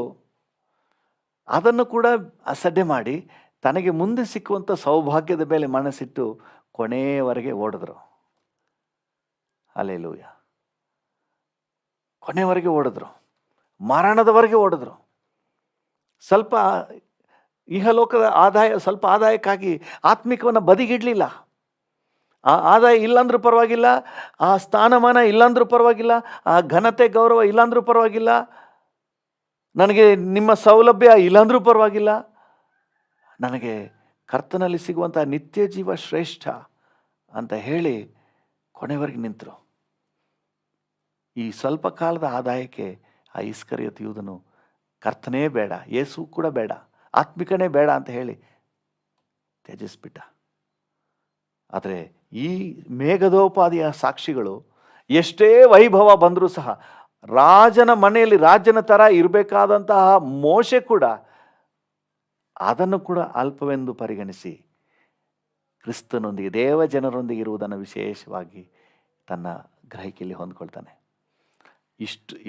ಅದನ್ನು ಕೂಡ ಅಸಡ್ಡೆ ಮಾಡಿ ತನಗೆ ಮುಂದೆ ಸಿಕ್ಕುವಂಥ ಸೌಭಾಗ್ಯದ ಮೇಲೆ ಮನಸ್ಸಿಟ್ಟು ಕೊನೆಯವರೆಗೆ ಓಡಿದ್ರು. ಹಲ್ಲೆಲೂಯ. ಕೊನೆಯವರೆಗೆ ಓಡಿದ್ರು, ಮರಣದವರೆಗೆ ಓಡಿದ್ರು. ಸ್ವಲ್ಪ ಇಹಲೋಕದ ಸ್ವಲ್ಪ ಆದಾಯಕ್ಕಾಗಿ ಆತ್ಮಿಕವನ್ನು ಬದಿಗಿಡಲಿಲ್ಲ. ಆ ಆದಾಯ ಇಲ್ಲಾಂದ್ರೂ ಪರವಾಗಿಲ್ಲ, ಆ ಸ್ಥಾನಮಾನ ಇಲ್ಲಾಂದ್ರೂ ಪರವಾಗಿಲ್ಲ, ಆ ಘನತೆ ಗೌರವ ಇಲ್ಲಾಂದ್ರೂ ಪರವಾಗಿಲ್ಲ, ನನಗೆ ನಿಮ್ಮ ಸೌಲಭ್ಯ ಇಲ್ಲಾಂದ್ರೂ ಪರವಾಗಿಲ್ಲ, ನನಗೆ ಕರ್ತನಲ್ಲಿ ಸಿಗುವಂಥ ನಿತ್ಯ ಜೀವ ಶ್ರೇಷ್ಠ ಅಂತ ಹೇಳಿ ಕೊನೆವರೆಗೆ ನಿಂತರು. ಈ ಸ್ವಲ್ಪ ಕಾಲದ ಆದಾಯಕ್ಕೆ ಆ ಇಸ್ಕರಿಯೋತ ಯೂದನು ಕರ್ತನೇ ಬೇಡ, ಯೇಸು ಕೂಡ ಬೇಡ, ಆತ್ಮಿಕನೇ ಬೇಡ ಅಂತ ಹೇಳಿ ತ್ಯಜಿಸ್ಬಿಟ್ಟ. ಆದರೆ ಈ ಮೇಘದೋಪಾದಿಯ ಸಾಕ್ಷಿಗಳು ಎಷ್ಟೇ ವೈಭವ ಬಂದರೂ ಸಹ, ರಾಜನ ಮನೆಯಲ್ಲಿ ರಾಜನ ಥರ ಇರಬೇಕಾದಂತಹ ಮೋಶೆ ಕೂಡ ಅದನ್ನು ಕೂಡ ಅಲ್ಪವೆಂದು ಪರಿಗಣಿಸಿ ಕ್ರಿಸ್ತನೊಂದಿಗೆ ದೇವಜನರೊಂದಿಗೆ ಇರುವುದನ್ನು ವಿಶೇಷವಾಗಿ ತನ್ನ ಗ್ರಹಿಕೆಯಲ್ಲಿ ಹೊಂದ್ಕೊಳ್ತಾನೆ.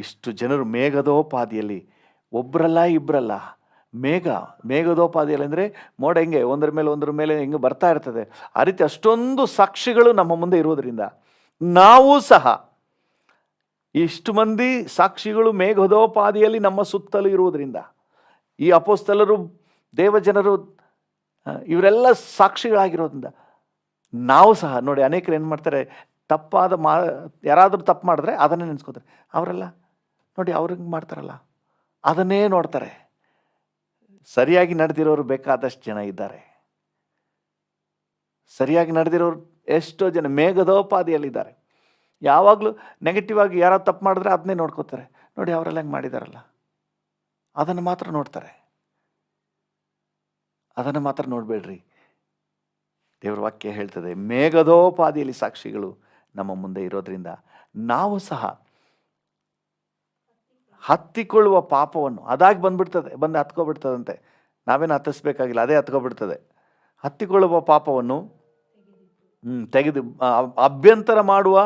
ಇಷ್ಟು ಜನರು ಮೇಘದೋಪಾದಿಯಲ್ಲಿ, ಒಬ್ಬರಲ್ಲ ಇಬ್ಬರಲ್ಲ, ಮೇಘದೋಪಾದಿಯಲ್ಲಿ ಅಂದರೆ ಮೋಡ ಹೆಂಗೆ ಒಂದರ ಮೇಲೆ ಹೆಂಗೆ ಬರ್ತಾ ಇರ್ತದೆ, ಆ ರೀತಿ ಅಷ್ಟೊಂದು ಸಾಕ್ಷಿಗಳು ನಮ್ಮ ಮುಂದೆ ಇರುವುದರಿಂದ ನಾವು ಸಹ ಇಷ್ಟು ಮಂದಿ ಸಾಕ್ಷಿಗಳು ಮೇಘದೋಪಾದಿಯಲ್ಲಿ ನಮ್ಮ ಸುತ್ತಲೂ ಇರುವುದರಿಂದ, ಈ ಅಪೊಸ್ತಲರು, ದೇವಜನರು, ಇವರೆಲ್ಲ ಸಾಕ್ಷಿಗಳಾಗಿರೋದ್ರಿಂದ ನಾವು ಸಹ ನೋಡಿ, ಅನೇಕರು ಏನು ಮಾಡ್ತಾರೆ, ಯಾರಾದರೂ ತಪ್ಪು ಮಾಡಿದ್ರೆ ಅದನ್ನೇ ನೆನೆಸ್ಕೋತಾರೆ. ಅವರೆಲ್ಲ ನೋಡಿ ಅವ್ರಿಗೆ ಮಾಡ್ತಾರಲ್ಲ ಅದನ್ನೇ ನೋಡ್ತಾರೆ. ಸರಿಯಾಗಿ ನಡೆದಿರೋರು ಬೇಕಾದಷ್ಟು ಜನ ಇದ್ದಾರೆ. ಸರಿಯಾಗಿ ನಡೆದಿರೋರು ಎಷ್ಟೋ ಜನ ಮೇಘದೋಪಾದಿಯಲ್ಲಿದ್ದಾರೆ. ಯಾವಾಗಲೂ ನೆಗೆಟಿವ್ ಆಗಿ ಯಾರಾದ್ರು ತಪ್ಪು ಮಾಡಿದ್ರೆ ಅದನ್ನೇ ನೋಡ್ಕೋತಾರೆ. ನೋಡಿ ಅವರೆಲ್ಲ ಹೆಂಗೆ ಮಾಡಿದಾರಲ್ಲ, ಅದನ್ನು ಮಾತ್ರ ನೋಡ್ತಾರೆ. ಅದನ್ನು ಮಾತ್ರ ನೋಡಬೇಡ್ರಿ. ದೇವರ ವಾಕ್ಯ ಹೇಳ್ತದೆ, ಮೇಘದೋಪಾದಿಯಲ್ಲಿ ಸಾಕ್ಷಿಗಳು ನಮ್ಮ ಮುಂದೆ ಇರೋದ್ರಿಂದ ನಾವು ಸಹ ಹತ್ತಿಕೊಳ್ಳುವ ಪಾಪವನ್ನು, ಅದಾಗಿ ಬಂದು ಹತ್ಕೊಬಿಡ್ತದಂತೆ. ನಾವೇನು ಹತ್ತಿಸ್ಬೇಕಾಗಿಲ್ಲ, ಅದೇ ಹತ್ಕೊಬಿಡ್ತದೆ. ಹತ್ತಿಕೊಳ್ಳುವ ಪಾಪವನ್ನು ತೆಗೆದು ಅಭ್ಯಂತರ ಮಾಡುವ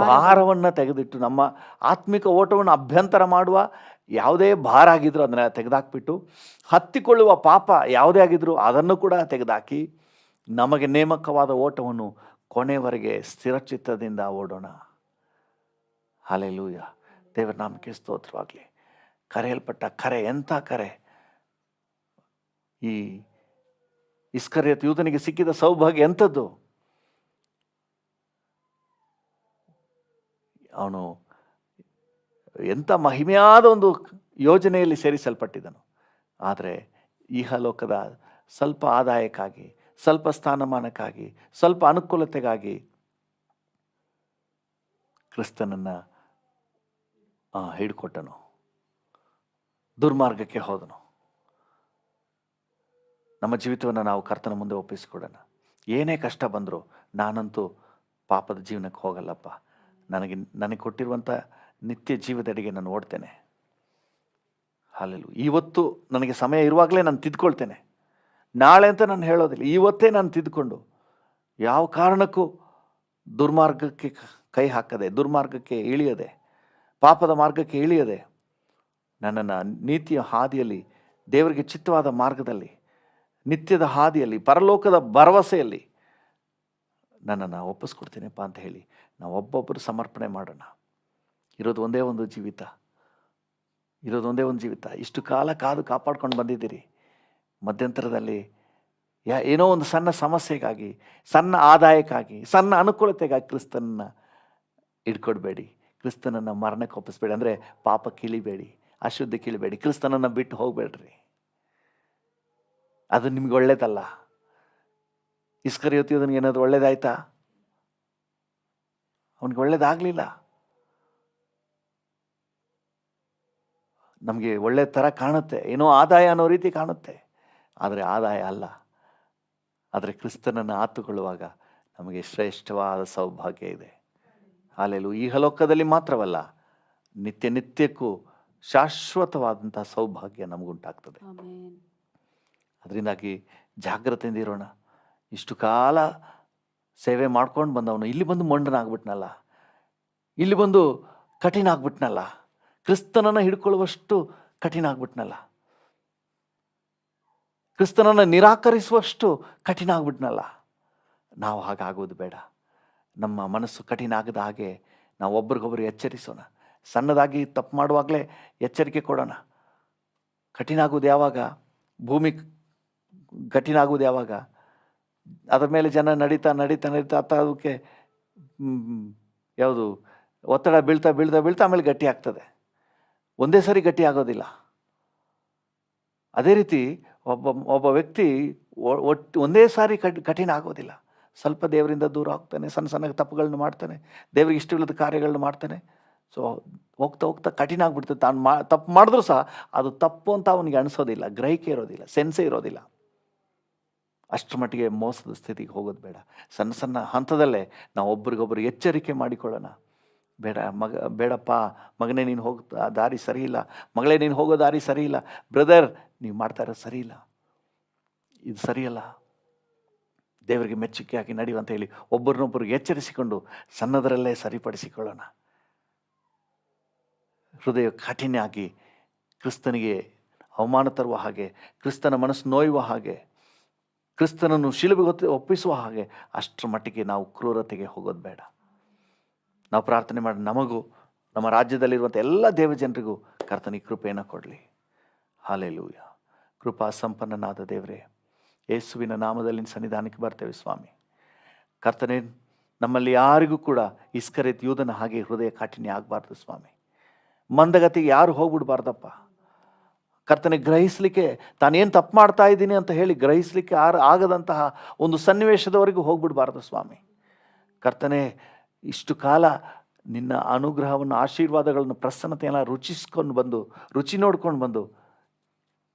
ಭಾರವನ್ನು ತೆಗೆದಿಟ್ಟು, ನಮ್ಮ ಆತ್ಮಿಕ ಓಟವನ್ನು ಅಭ್ಯಂತರ ಮಾಡುವ ಯಾವುದೇ ಭಾರ ಆಗಿದ್ರು ಅದನ್ನು ತೆಗೆದಾಕ್ಬಿಟ್ಟು, ಹತ್ತಿಕೊಳ್ಳುವ ಪಾಪ ಯಾವುದೇ ಆಗಿದ್ರು ಅದನ್ನು ಕೂಡ ತೆಗೆದಾಕಿ, ನಮಗೆ ನೇಮಕವಾದ ಓಟವನ್ನು ಕೊನೆವರೆಗೆ ಸ್ಥಿರಚಿತ್ತದಿಂದ ಓಡೋಣ. ಹಲ್ಲೆಲೂಯ. ದೇವರ ನಾಮಕ್ಕೆ ಸ್ತೋತ್ರವಾಗಲಿ. ಕರೆಯಲ್ಪಟ್ಟ ಕರೆ ಎಂಥ ಕರೆ! ಈ ಇಸ್ಕರಿಯೋತ ಯೂದನಿಗೆ ಸಿಕ್ಕಿದ ಸೌಭಾಗ್ಯ ಎಂಥದ್ದು! ಅವನು ಎಂಥ ಮಹಿಮೆಯಾದ ಒಂದು ಯೋಜನೆಯಲ್ಲಿ ಸೇರಿಸಲ್ಪಟ್ಟಿದ್ದನು. ಆದರೆ ಇಹಲೋಕದ ಸ್ವಲ್ಪ ಆದಾಯಕ್ಕಾಗಿ, ಸ್ವಲ್ಪ ಸ್ಥಾನಮಾನಕ್ಕಾಗಿ, ಸ್ವಲ್ಪ ಅನುಕೂಲತೆಗಾಗಿ ಕ್ರಿಸ್ತನನ್ನು ಹಿಡ್ಕೊಟ್ಟನು, ದುರ್ಮಾರ್ಗಕ್ಕೆ ಹೋದನು. ನಮ್ಮ ಜೀವಿತವನ್ನು ನಾವು ಕರ್ತನ ಮುಂದೆ ಒಪ್ಪಿಸಿಕೊಡೋಣ. ಏನೇ ಕಷ್ಟ ಬಂದರೂ ನಾನಂತೂ ಪಾಪದ ಜೀವನಕ್ಕೆ ಹೋಗಲ್ಲಪ್ಪ, ನನಗೆ ಕೊಟ್ಟಿರುವಂಥ ನಿತ್ಯ ಜೀವದೆಡೆಗೆ ನಾನು ಓಡ್ತೇನೆ. ಹಾಲೆಲೂಯಾ. ಇವತ್ತು ನನಗೆ ಸಮಯ ಇರುವಾಗಲೇ ನಾನು ತಿದ್ಕೊಳ್ತೇನೆ, ನಾಳೆ ಅಂತ ನಾನು ಹೇಳೋದಿಲ್ಲ. ಇವತ್ತೇ ನಾನು ತಿದ್ಕೊಂಡು ಯಾವ ಕಾರಣಕ್ಕೂ ದುರ್ಮಾರ್ಗಕ್ಕೆ ಕೈ ಹಾಕದೆ, ದುರ್ಮಾರ್ಗಕ್ಕೆ ಇಳಿಯದೆ, ಪಾಪದ ಮಾರ್ಗಕ್ಕೆ ಇಳಿಯದೆ, ನನ್ನನ್ನು ನೀತಿಯ ಹಾದಿಯಲ್ಲಿ, ದೇವರಿಗೆ ಚಿತ್ತವಾದ ಮಾರ್ಗದಲ್ಲಿ, ನಿತ್ಯದ ಹಾದಿಯಲ್ಲಿ, ಪರಲೋಕದ ಭರವಸೆಯಲ್ಲಿ ನನ್ನನ್ನು ಒಪ್ಪಿಸ್ಕೊಡ್ತೀನಪ್ಪ ಅಂತ ಹೇಳಿ ನಾವು ಒಬ್ಬೊಬ್ಬರು ಸಮರ್ಪಣೆ ಮಾಡೋಣ. ಇರೋದು ಒಂದೇ ಒಂದು ಜೀವಿತ. ಇಷ್ಟು ಕಾಲ ಕಾದು ಕಾಪಾಡ್ಕೊಂಡು ಬಂದಿದ್ದೀರಿ. ಮಧ್ಯಂತರದಲ್ಲಿ ಏನೋ ಒಂದು ಸಣ್ಣ ಸಮಸ್ಯೆಗಾಗಿ, ಸಣ್ಣ ಆದಾಯಕ್ಕಾಗಿ, ಸಣ್ಣ ಅನುಕೂಲತೆಗಾಗಿ ಕ್ರಿಸ್ತನನ್ನು ಇಟ್ಕೊಡ್ಬೇಡಿ. ಕ್ರಿಸ್ತನನ್ನು ಮರಣಕ್ಕೆ ಒಪ್ಪಿಸ್ಬೇಡಿ. ಅಂದರೆ ಪಾಪಕ್ಕೆ ಇಳಿಬೇಡಿ, ಅಶುದ್ಧಕ್ಕೆ ಇಳಿಬೇಡಿ, ಕ್ರಿಸ್ತನನ್ನು ಬಿಟ್ಟು ಹೋಗಬೇಡ್ರಿ. ಅದು ನಿಮ್ಗೆ ಒಳ್ಳೇದಲ್ಲ. ಇಸ್ಕರಿಯೋತಿಯೋದನಿಗೆ ಏನಾದರೂ ಒಳ್ಳೇದಾಯ್ತಾ? ಅವನಿಗೆ ಒಳ್ಳೇದಾಗಲಿಲ್ಲ. ನಮಗೆ ಒಳ್ಳೆ ಥರ ಕಾಣುತ್ತೆ, ಏನೋ ಆದಾಯ ಅನ್ನೋ ರೀತಿ ಕಾಣುತ್ತೆ, ಆದರೆ ಆದಾಯ ಅಲ್ಲ. ಆದರೆ ಕ್ರಿಸ್ತನನ್ನು ಆತುಕೊಳ್ಳುವಾಗ ನಮಗೆ ಶ್ರೇಷ್ಠವಾದ ಸೌಭಾಗ್ಯ ಇದೆ. ಹಾಲೆಲೂಯಾ. ಈ ಲೋಕದಲ್ಲಿ ಮಾತ್ರವಲ್ಲ, ನಿತ್ಯಕ್ಕೂ ಶಾಶ್ವತವಾದಂಥ ಸೌಭಾಗ್ಯ ನಮಗುಂಟಾಗ್ತದೆ. ಅದರಿಂದಾಗಿ ಜಾಗ್ರತೆಯಿಂದ ಇರೋಣ. ಇಷ್ಟು ಕಾಲ ಸೇವೆ ಮಾಡ್ಕೊಂಡು ಬಂದವನು ಇಲ್ಲಿ ಬಂದು ಮೊಂಡನಾಗ್ಬಿಟ್ನಲ್ಲ, ಇಲ್ಲಿ ಬಂದು ಕಠಿಣ ಆಗ್ಬಿಟ್ನಲ್ಲ, ಕ್ರಿಸ್ತನನ್ನು ಹಿಡ್ಕೊಳ್ಳುವಷ್ಟು ಕಠಿಣ ಆಗ್ಬಿಟ್ನಲ್ಲ, ಕ್ರಿಸ್ತನನ್ನು ನಿರಾಕರಿಸುವಷ್ಟು ಕಠಿಣ ಆಗ್ಬಿಟ್ನಲ್ಲ. ನಾವು ಹಾಗಾಗೋದು ಬೇಡ. ನಮ್ಮ ಮನಸ್ಸು ಕಠಿಣ ಆಗದ ಹಾಗೆ ನಾವು ಒಬ್ರಿಗೊಬ್ಬರು ಎಚ್ಚರಿಸೋಣ. ಸಣ್ಣದಾಗಿ ತಪ್ಪು ಮಾಡುವಾಗಲೇ ಎಚ್ಚರಿಕೆ ಕೊಡೋಣ. ಕಠಿಣ ಆಗೋದು ಯಾವಾಗ? ಭೂಮಿ ಕಠಿಣ ಆಗೋದು ಯಾವಾಗ? ಅದರ ಮೇಲೆ ಜನ ನಡೀತಾ ಅದಕ್ಕೆ ಯಾವುದು ಒತ್ತಡ ಬೀಳ್ತಾ ಆಮೇಲೆ ಗಟ್ಟಿ ಆಗ್ತದೆ. ಒಂದೇ ಸರಿ ಗಟ್ಟಿ ಆಗೋದಿಲ್ಲ. ಅದೇ ರೀತಿ ಒಬ್ಬ ವ್ಯಕ್ತಿ ಒಂದೇ ಸಾರಿ ಕಠಿಣ ಆಗೋದಿಲ್ಲ. ಸ್ವಲ್ಪ ದೇವರಿಂದ ದೂರ ಹೋಗ್ತಾನೆ, ಸಣ್ಣ ತಪ್ಪುಗಳನ್ನ ಮಾಡ್ತಾನೆ, ದೇವರಿಗೆ ಇಷ್ಟವಿಲ್ಲದ ಕಾರ್ಯಗಳನ್ನ ಮಾಡ್ತಾನೆ. ಸೊ ಹೋಗ್ತಾ ಕಠಿಣ ಆಗ್ಬಿಡ್ತದೆ. ತಾನು ತಪ್ಪು ಮಾಡಿದ್ರೂ ಸಹ ಅದು ತಪ್ಪು ಅಂತ ಅವನಿಗೆ ಅನಿಸೋದಿಲ್ಲ, ಗ್ರಹಿಕೆ ಇರೋದಿಲ್ಲ, ಸೆನ್ಸೇ ಇರೋದಿಲ್ಲ. ಅಷ್ಟರ ಮಟ್ಟಿಗೆ ಮೋಸದ ಸ್ಥಿತಿಗೆ ಹೋಗೋದು ಬೇಡ. ಸಣ್ಣ ಹಂತದಲ್ಲೇ ನಾವು ಒಬ್ರಿಗೊಬ್ಬರು ಎಚ್ಚರಿಕೆ ಮಾಡಿಕೊಳ್ಳೋಣ. ಬೇಡಪ್ಪ ಮಗನೇ, ನೀನು ಹೋಗ್ತಾ ದಾರಿ ಸರಿ ಇಲ್ಲ, ಮಗಳೇ ನೀನು ಹೋಗೋ ದಾರಿ ಸರಿ ಇಲ್ಲ, ಬ್ರದರ್ ನೀವು ಮಾಡ್ತಾ ಇರೋದು ಸರಿ ಇಲ್ಲ, ಇದು ಸರಿಯಲ್ಲ, ದೇವರಿಗೆ ಮೆಚ್ಚುಗೆ ಹಾಕಿ ನಡೆಯುವಂತ ಹೇಳಿ ಒಬ್ಬರನ್ನೊಬ್ಬರಿಗೆ ಎಚ್ಚರಿಸಿಕೊಂಡು ಸಣ್ಣದರಲ್ಲೇ ಸರಿಪಡಿಸಿಕೊಳ್ಳೋಣ. ಹೃದಯ ಕಠಿಣ ಆಗಿ ಕ್ರಿಸ್ತನಿಗೆ ಅವಮಾನ ತರುವ ಹಾಗೆ, ಕ್ರಿಸ್ತನ ಮನಸ್ಸು ನೋಯುವ ಹಾಗೆ, ಕ್ರಿಸ್ತನನ್ನು ಶಿಲುಬೆಗೆ ಒಪ್ಪಿಸುವ ಹಾಗೆ ಅಷ್ಟರ ಮಟ್ಟಿಗೆ ನಾವು ಕ್ರೂರತೆಗೆ ಹೋಗೋದು ಬೇಡ. ನಾವು ಪ್ರಾರ್ಥನೆ ಮಾಡಿ ನಮಗೂ ನಮ್ಮ ರಾಜ್ಯದಲ್ಲಿರುವಂಥ ಎಲ್ಲ ದೇವಜನರಿಗೂ ಕರ್ತನಿಗೆ ಕೃಪೆಯನ್ನು ಕೊಡಲಿ. ಹಾಲೆಲೂಯಾ. ಕೃಪಾ ಸಂಪನ್ನನಾದ ದೇವರೇ, ಯೇಸುವಿನ ನಾಮದಲ್ಲಿ ಸನ್ನಿಧಾನಕ್ಕೆ ಬರ್ತೇವೆ ಸ್ವಾಮಿ. ಕರ್ತನೇ, ನಮ್ಮಲ್ಲಿ ಯಾರಿಗೂ ಕೂಡ ಇಸ್ಕರಿಯೋತ ಯೂದನ ಹಾಗೆ ಹೃದಯ ಕಾಠಿಣ್ಯ ಆಗಬಾರ್ದು ಸ್ವಾಮಿ. ಮಂದಗತಿಗೆ ಯಾರು ಹೋಗ್ಬಿಡ್ಬಾರ್ದಪ್ಪ. ಕರ್ತನೆ, ಗ್ರಹಿಸಲಿಕ್ಕೆ ತಾನೇನು ತಪ್ಪು ಮಾಡ್ತಾ ಇದ್ದೀನಿ ಅಂತ ಹೇಳಿ ಗ್ರಹಿಸಲಿಕ್ಕೆ ಆಗದಂತಹ ಒಂದು ಸನ್ನಿವೇಶದವರೆಗೂ ಹೋಗ್ಬಿಡ್ಬಾರ್ದು ಸ್ವಾಮಿ. ಕರ್ತನೆ, ಇಷ್ಟು ಕಾಲ ನಿನ್ನ ಅನುಗ್ರಹವನ್ನು, ಆಶೀರ್ವಾದಗಳನ್ನು, ಪ್ರಸನ್ನತೆಯನ್ನು ರುಚಿ ನೋಡ್ಕೊಂಡು ಬಂದು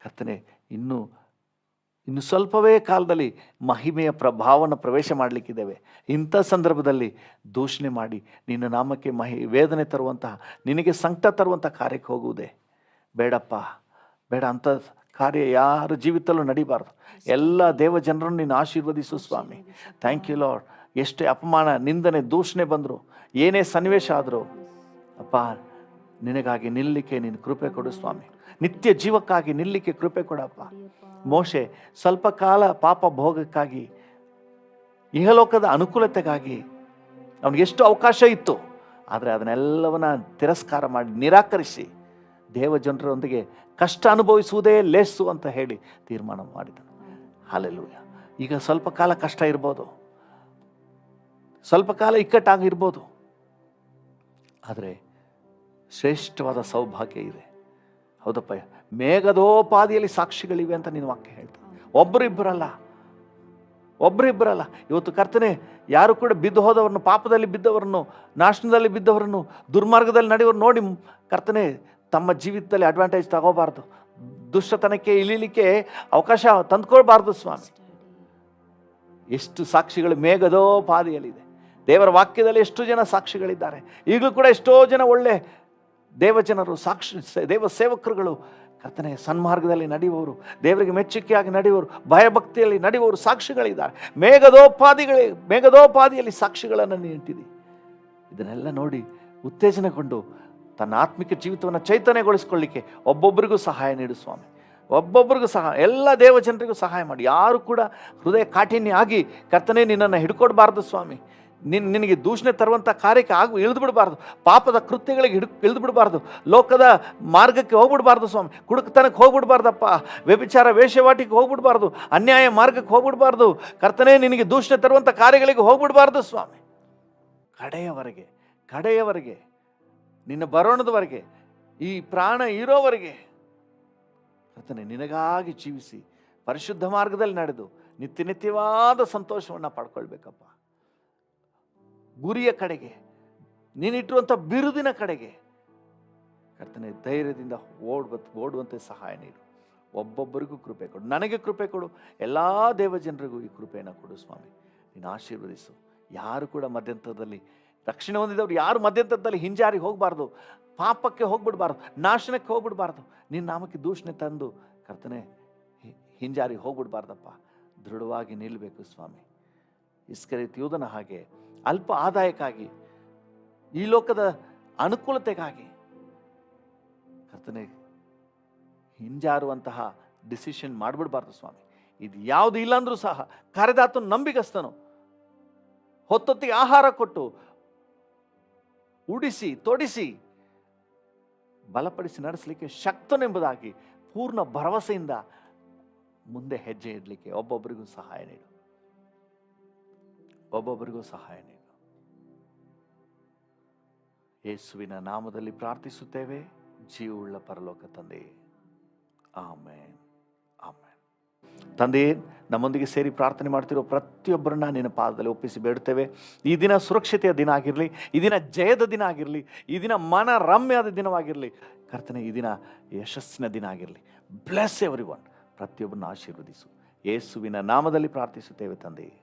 ಕರ್ತನೆ, ಇನ್ನು ಸ್ವಲ್ಪವೇ ಕಾಲದಲ್ಲಿ ಮಹಿಮೆಯ ಪ್ರಭಾವನ ಪ್ರವೇಶ ಮಾಡಲಿಕ್ಕಿದ್ದೇವೆ. ಇಂಥ ಸಂದರ್ಭದಲ್ಲಿ ದೂಷಣೆ ಮಾಡಿ ನಿನ್ನ ನಾಮಕ್ಕೆ ವೇದನೆ ತರುವಂತಹ, ನಿನಗೆ ಸಂಕಟ ತರುವಂಥ ಕಾರ್ಯಕ್ಕೆ ಹೋಗುವುದೇ ಬೇಡಪ್ಪ, ಬೇಡ. ಅಂಥ ಕಾರ್ಯ ಯಾರ ಜೀವಿತಲ್ಲೂ ನಡಿಬಾರ್ದು. ಎಲ್ಲ ದೇವ ಜನರನ್ನು ನೀನು ಆಶೀರ್ವದಿಸು ಸ್ವಾಮಿ. Thank you Lord. ಎಷ್ಟೇ ಅಪಮಾನ, ನಿಂದನೆ, ದೂಷಣೆ ಬಂದರು, ಏನೇ ಸನ್ನಿವೇಶ ಆದರೂ ಅಪ್ಪ, ನಿನಗಾಗಿ ನಿಲ್ಲಲಿಕ್ಕೆ ನೀನು ಕೃಪೆ ಕೊಡು ಸ್ವಾಮಿ. ನಿತ್ಯ ಜೀವಕ್ಕಾಗಿ ನಿಲ್ಲಲಿಕ್ಕೆ ಕೃಪೆ ಕೊಡಪ್ಪ. ಮೋಶೆ ಸ್ವಲ್ಪ ಕಾಲ ಪಾಪ ಭೋಗಕ್ಕಾಗಿ, ಇಹಲೋಕದ ಅನುಕೂಲತೆಗಾಗಿ ಅವನಿಗೆ ಎಷ್ಟು ಅವಕಾಶ ಇತ್ತು, ಆದರೆ ಅದನ್ನೆಲ್ಲವನ್ನ ತಿರಸ್ಕಾರ ಮಾಡಿ ನಿರಾಕರಿಸಿ ದೇವಜನರೊಂದಿಗೆ ಕಷ್ಟ ಅನುಭವಿಸುವುದೇ ಲೇಸು ಅಂತ ಹೇಳಿ ತೀರ್ಮಾನ ಮಾಡಿದನು. ಹಲ್ಲೆಲೂಯಾ. ಈಗ ಸ್ವಲ್ಪ ಕಾಲ ಕಷ್ಟ ಇರ್ಬೋದು, ಸ್ವಲ್ಪ ಕಾಲ ಇಕ್ಕಟ್ಟಾಗಿರ್ಬೋದು, ಆದರೆ ಶ್ರೇಷ್ಠವಾದ ಸೌಭಾಗ್ಯ ಇದೆ. ಹೌದಪ್ಪ, ಮೇಘದೋಪಾದಿಯಲ್ಲಿ ಸಾಕ್ಷಿಗಳಿವೆ ಅಂತ ನೀನು ವಾಕ್ಯ ಹೇಳ್ತಾ. ಒಬ್ಬರಿಬ್ಬರಲ್ಲ. ಇವತ್ತು ಕರ್ತನೆ, ಯಾರು ಕೂಡ ಬಿದ್ದು ಹೋದವರನ್ನು, ಪಾಪದಲ್ಲಿ ಬಿದ್ದವರನ್ನು, ನಾಶನದಲ್ಲಿ ಬಿದ್ದವರನ್ನು, ದುರ್ಮಾರ್ಗದಲ್ಲಿ ನಡೆಯೋರು ನೋಡಿ ಕರ್ತನೆ ತಮ್ಮ ಜೀವಿತದಲ್ಲಿ ಅಡ್ವಾಂಟೇಜ್ ತಗೋಬಾರ್ದು, ದುಷ್ಟತನಕ್ಕೆ ಇಳಿಲಿಕ್ಕೆ ಅವಕಾಶ ತಂದ್ಕೊಳ್ಬಾರ್ದು ಸ್ವಾಮಿ. ಎಷ್ಟು ಸಾಕ್ಷಿಗಳು ಮೇಘದೋಪಾದಿಯಲ್ಲಿದೆ. ದೇವರ ವಾಕ್ಯದಲ್ಲಿ ಎಷ್ಟು ಜನ ಸಾಕ್ಷಿಗಳಿದ್ದಾರೆ. ಈಗಲೂ ಕೂಡ ಎಷ್ಟೋ ಜನ ಒಳ್ಳೆ ದೇವಜನರು, ದೇವ ಸೇವಕರುಗಳು ಕರ್ತನೆ ಸನ್ಮಾರ್ಗದಲ್ಲಿ ನಡೆಯುವವರು, ದೇವರಿಗೆ ಮೆಚ್ಚುಗೆಯಾಗಿ ನಡೆಯುವವರು, ಭಯಭಕ್ತಿಯಲ್ಲಿ ನಡೆಯುವವರು ಸಾಕ್ಷಿಗಳಿದ್ದಾರೆ. ಮೇಘದೋಪಾದಿಯಲ್ಲಿ ಸಾಕ್ಷಿಗಳನ್ನು ನೀಟ್ಟಿದೆ. ಇದನ್ನೆಲ್ಲ ನೋಡಿ ಉತ್ತೇಜನಗೊಂಡು ತನ್ನ ಆತ್ಮಿಕ ಜೀವಿತವನ್ನು ಚೈತನ್ಯಗೊಳಿಸ್ಕೊಳ್ಳಿಕ್ಕೆ ಒಬ್ಬೊಬ್ಬರಿಗೂ ಸಹಾಯ ನೀಡು ಸ್ವಾಮಿ. ಎಲ್ಲ ದೇವಜನರಿಗೂ ಸಹಾಯ ಮಾಡಿ. ಯಾರು ಕೂಡ ಹೃದಯ ಕಾಠಿಣ್ಯ ಆಗಿ ಕರ್ತನೆ ನಿನ್ನನ್ನು ಹಿಡ್ಕೊಡ್ಬಾರ್ದು ಸ್ವಾಮಿ. ನಿನಗೆ ದೂಷಣೆ ತರುವಂಥ ಕಾರ್ಯಕ್ಕೆ ಇಳಿದು ಬಿಡಬಾರ್ದು. ಪಾಪದ ಕೃತ್ಯಗಳಿಗೆ ಇಳಿದು ಬಿಡಬಾರ್ದು. ಲೋಕದ ಮಾರ್ಗಕ್ಕೆ ಹೋಗ್ಬಿಡ್ಬಾರ್ದು ಸ್ವಾಮಿ. ಕುಡುಕತನಕ್ಕೆ ಹೋಗ್ಬಿಡ್ಬಾರ್ದಪ್ಪ. ವ್ಯಭಿಚಾರ ವೇಶ್ಯವಾಟಿಗೆ ಹೋಗ್ಬಿಡ್ಬಾರ್ದು. ಅನ್ಯಾಯ ಮಾರ್ಗಕ್ಕೆ ಹೋಗ್ಬಿಡ್ಬಾರ್ದು. ಕರ್ತನೆ ನಿನಗೆ ದೂಷಣೆ ತರುವಂಥ ಕಾರ್ಯಗಳಿಗೆ ಹೋಗ್ಬಿಡ್ಬಾರ್ದು ಸ್ವಾಮಿ. ಕಡೆಯವರೆಗೆ ನಿನ್ನ ಬರೋಣದವರೆಗೆ, ಈ ಪ್ರಾಣ ಇರೋವರೆಗೆ ಕರ್ತನೆ ನಿನಗಾಗಿ ಜೀವಿಸಿ ಪರಿಶುದ್ಧ ಮಾರ್ಗದಲ್ಲಿ ನಡೆದು ನಿತ್ಯವಾದ ಸಂತೋಷವನ್ನು ಪಡ್ಕೊಳ್ಬೇಕಪ್ಪ. ಗುರಿಯ ಕಡೆಗೆ, ನೀನಿಟ್ಟಿರುವಂಥ ಬಿರುದಿನ ಕಡೆಗೆ ಕರ್ತನೆ ಧೈರ್ಯದಿಂದ ಓಡುವಂತೆ ಸಹಾಯ ನೀಡು. ಒಬ್ಬೊಬ್ಬರಿಗೂ ಕೃಪೆ ಕೊಡು. ನನಗೆ ಕೃಪೆ ಕೊಡು. ಎಲ್ಲ ದೇವಜನರಿಗೂ ಈ ಕೃಪೆಯನ್ನು ಕೊಡು ಸ್ವಾಮಿ. ನೀನು ಆಶೀರ್ವದಿಸು. ಯಾರು ಕೂಡ ಮಧ್ಯಂತರದಲ್ಲಿ ರಕ್ಷಣೆ ಹೊಂದಿದವರು ಯಾರು ಮಧ್ಯಂತರದಲ್ಲಿ ಹಿಂಜಾರಿ ಹೋಗಬಾರ್ದು, ಪಾಪಕ್ಕೆ ಹೋಗ್ಬಿಡ್ಬಾರ್ದು, ನಾಶನಕ್ಕೆ ಹೋಗ್ಬಿಡ್ಬಾರ್ದು. ನಿನ್ನ ನಾಮಕ್ಕೆ ದೂಷಣೆ ತಂದು ಕರ್ತನೆ ಹಿಂಜಾರಿ ಹೋಗ್ಬಿಡ್ಬಾರ್ದಪ್ಪ. ದೃಢವಾಗಿ ನಿಲ್ಲಬೇಕು ಸ್ವಾಮಿ. ಇಸ್ಕರಿಯೋತ ಯೂದನ ಹಾಗೆ ಅಲ್ಪ ಆದಾಯಕ್ಕಾಗಿ, ಈ ಲೋಕದ ಅನುಕೂಲತೆಗಾಗಿ ಕರ್ತನೆ ಹಿಂಜಾರುವಂತಹ ಡಿಸಿಷನ್ ಮಾಡಿಬಿಡ್ಬಾರ್ದು ಸ್ವಾಮಿ. ಇದು ಯಾವುದು ಇಲ್ಲ ಅಂದ್ರೂ ಸಹ ಕರೆದಾತನು ನಂಬಿಗಸ್ತನು. ಹೊತ್ತೊತ್ತಿಗೆ ಆಹಾರ ಕೊಟ್ಟು ಉಡಿಸಿ ತೊಡಿಸಿ ಬಲಪಡಿಸಿ ನಡೆಸಲಿಕ್ಕೆ ಶಕ್ತನೆಂಬುದಾಗಿ ಪೂರ್ಣ ಭರವಸೆಯಿಂದ ಮುಂದೆ ಹೆಜ್ಜೆ ಇಡಲಿಕ್ಕೆ ಒಬ್ಬೊಬ್ಬರಿಗೂ ಸಹಾಯ ನೀಡು. ಯೇಸುವಿನ ನಾಮದಲ್ಲಿ ಪ್ರಾರ್ಥಿಸುತ್ತೇವೆ, ಜೀವವುಳ್ಳ ಪರಲೋಕ ತಂದೆಯೇ, ಆಮೇನ್. ತಂದೆಯೇ, ನಮ್ಮೊಂದಿಗೆ ಸೇರಿ ಪ್ರಾರ್ಥನೆ ಮಾಡ್ತಿರೋ ಪ್ರತಿಯೊಬ್ಬರನ್ನ ನಿನ್ನ ಪಾದದಲ್ಲಿ ಒಪ್ಪಿಸಿ ಬೇಡುತ್ತೇವೆ. ಈ ದಿನ ಸುರಕ್ಷತೆಯ ದಿನ ಆಗಿರಲಿ, ಈ ದಿನ ಜಯದ ದಿನ ಆಗಿರಲಿ, ಈ ದಿನ ಮನರಮ್ಯದ ದಿನವಾಗಿರಲಿ ಕರ್ತನೆ, ಈ ದಿನ ಯಶಸ್ಸಿನ ದಿನ ಆಗಿರಲಿ. Bless everyone. ಪ್ರತಿಯೊಬ್ಬರನ್ನ ಆಶೀರ್ವದಿಸು. ಯೇಸುವಿನ ನಾಮದಲ್ಲಿ ಪ್ರಾರ್ಥಿಸುತ್ತೇವೆ ತಂದೆಯೇ,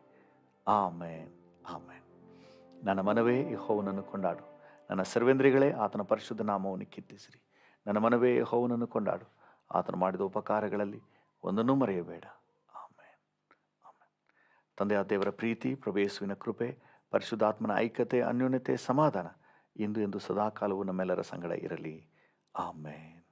ಆಮೇನ್. ನನ್ನ ಮನವೇ ಯೆಹೋವನನ್ನು ಕೊಂಡಾಡು, ನನ್ನ ಸರ್ವೇಂದ್ರಿಗಳೇ ಆತನ ಪರಿಶುದ್ಧ ನಾಮವನ್ನು ಕೀರ್ತಿಸಿರಿ. ನನ್ನ ಮನವೇ ಯೆಹೋವನನ್ನು ಕೊಂಡಾಡು, ಆತನು ಮಾಡಿದ ಉಪಕಾರಗಳಲ್ಲಿ ಒಂದನ್ನೂ ಮರೆಯಬೇಡ. ಆಮೇನ್. ತಂದೆಯ ದೇವರ ಪ್ರೀತಿ, ಪ್ರಭು ಯೇಸುವಿನ ಕೃಪೆ, ಪರಿಶುದ್ಧಾತ್ಮನ ಐಕ್ಯತೆ, ಅನ್ಯೋನ್ಯತೆ, ಸಮಾಧಾನ ಇಂದು ಎಂದು ಸದಾಕಾಲವೂ ನಮ್ಮೆಲ್ಲರ ಸಂಗಡ ಇರಲಿ. ಆಮೇನ್.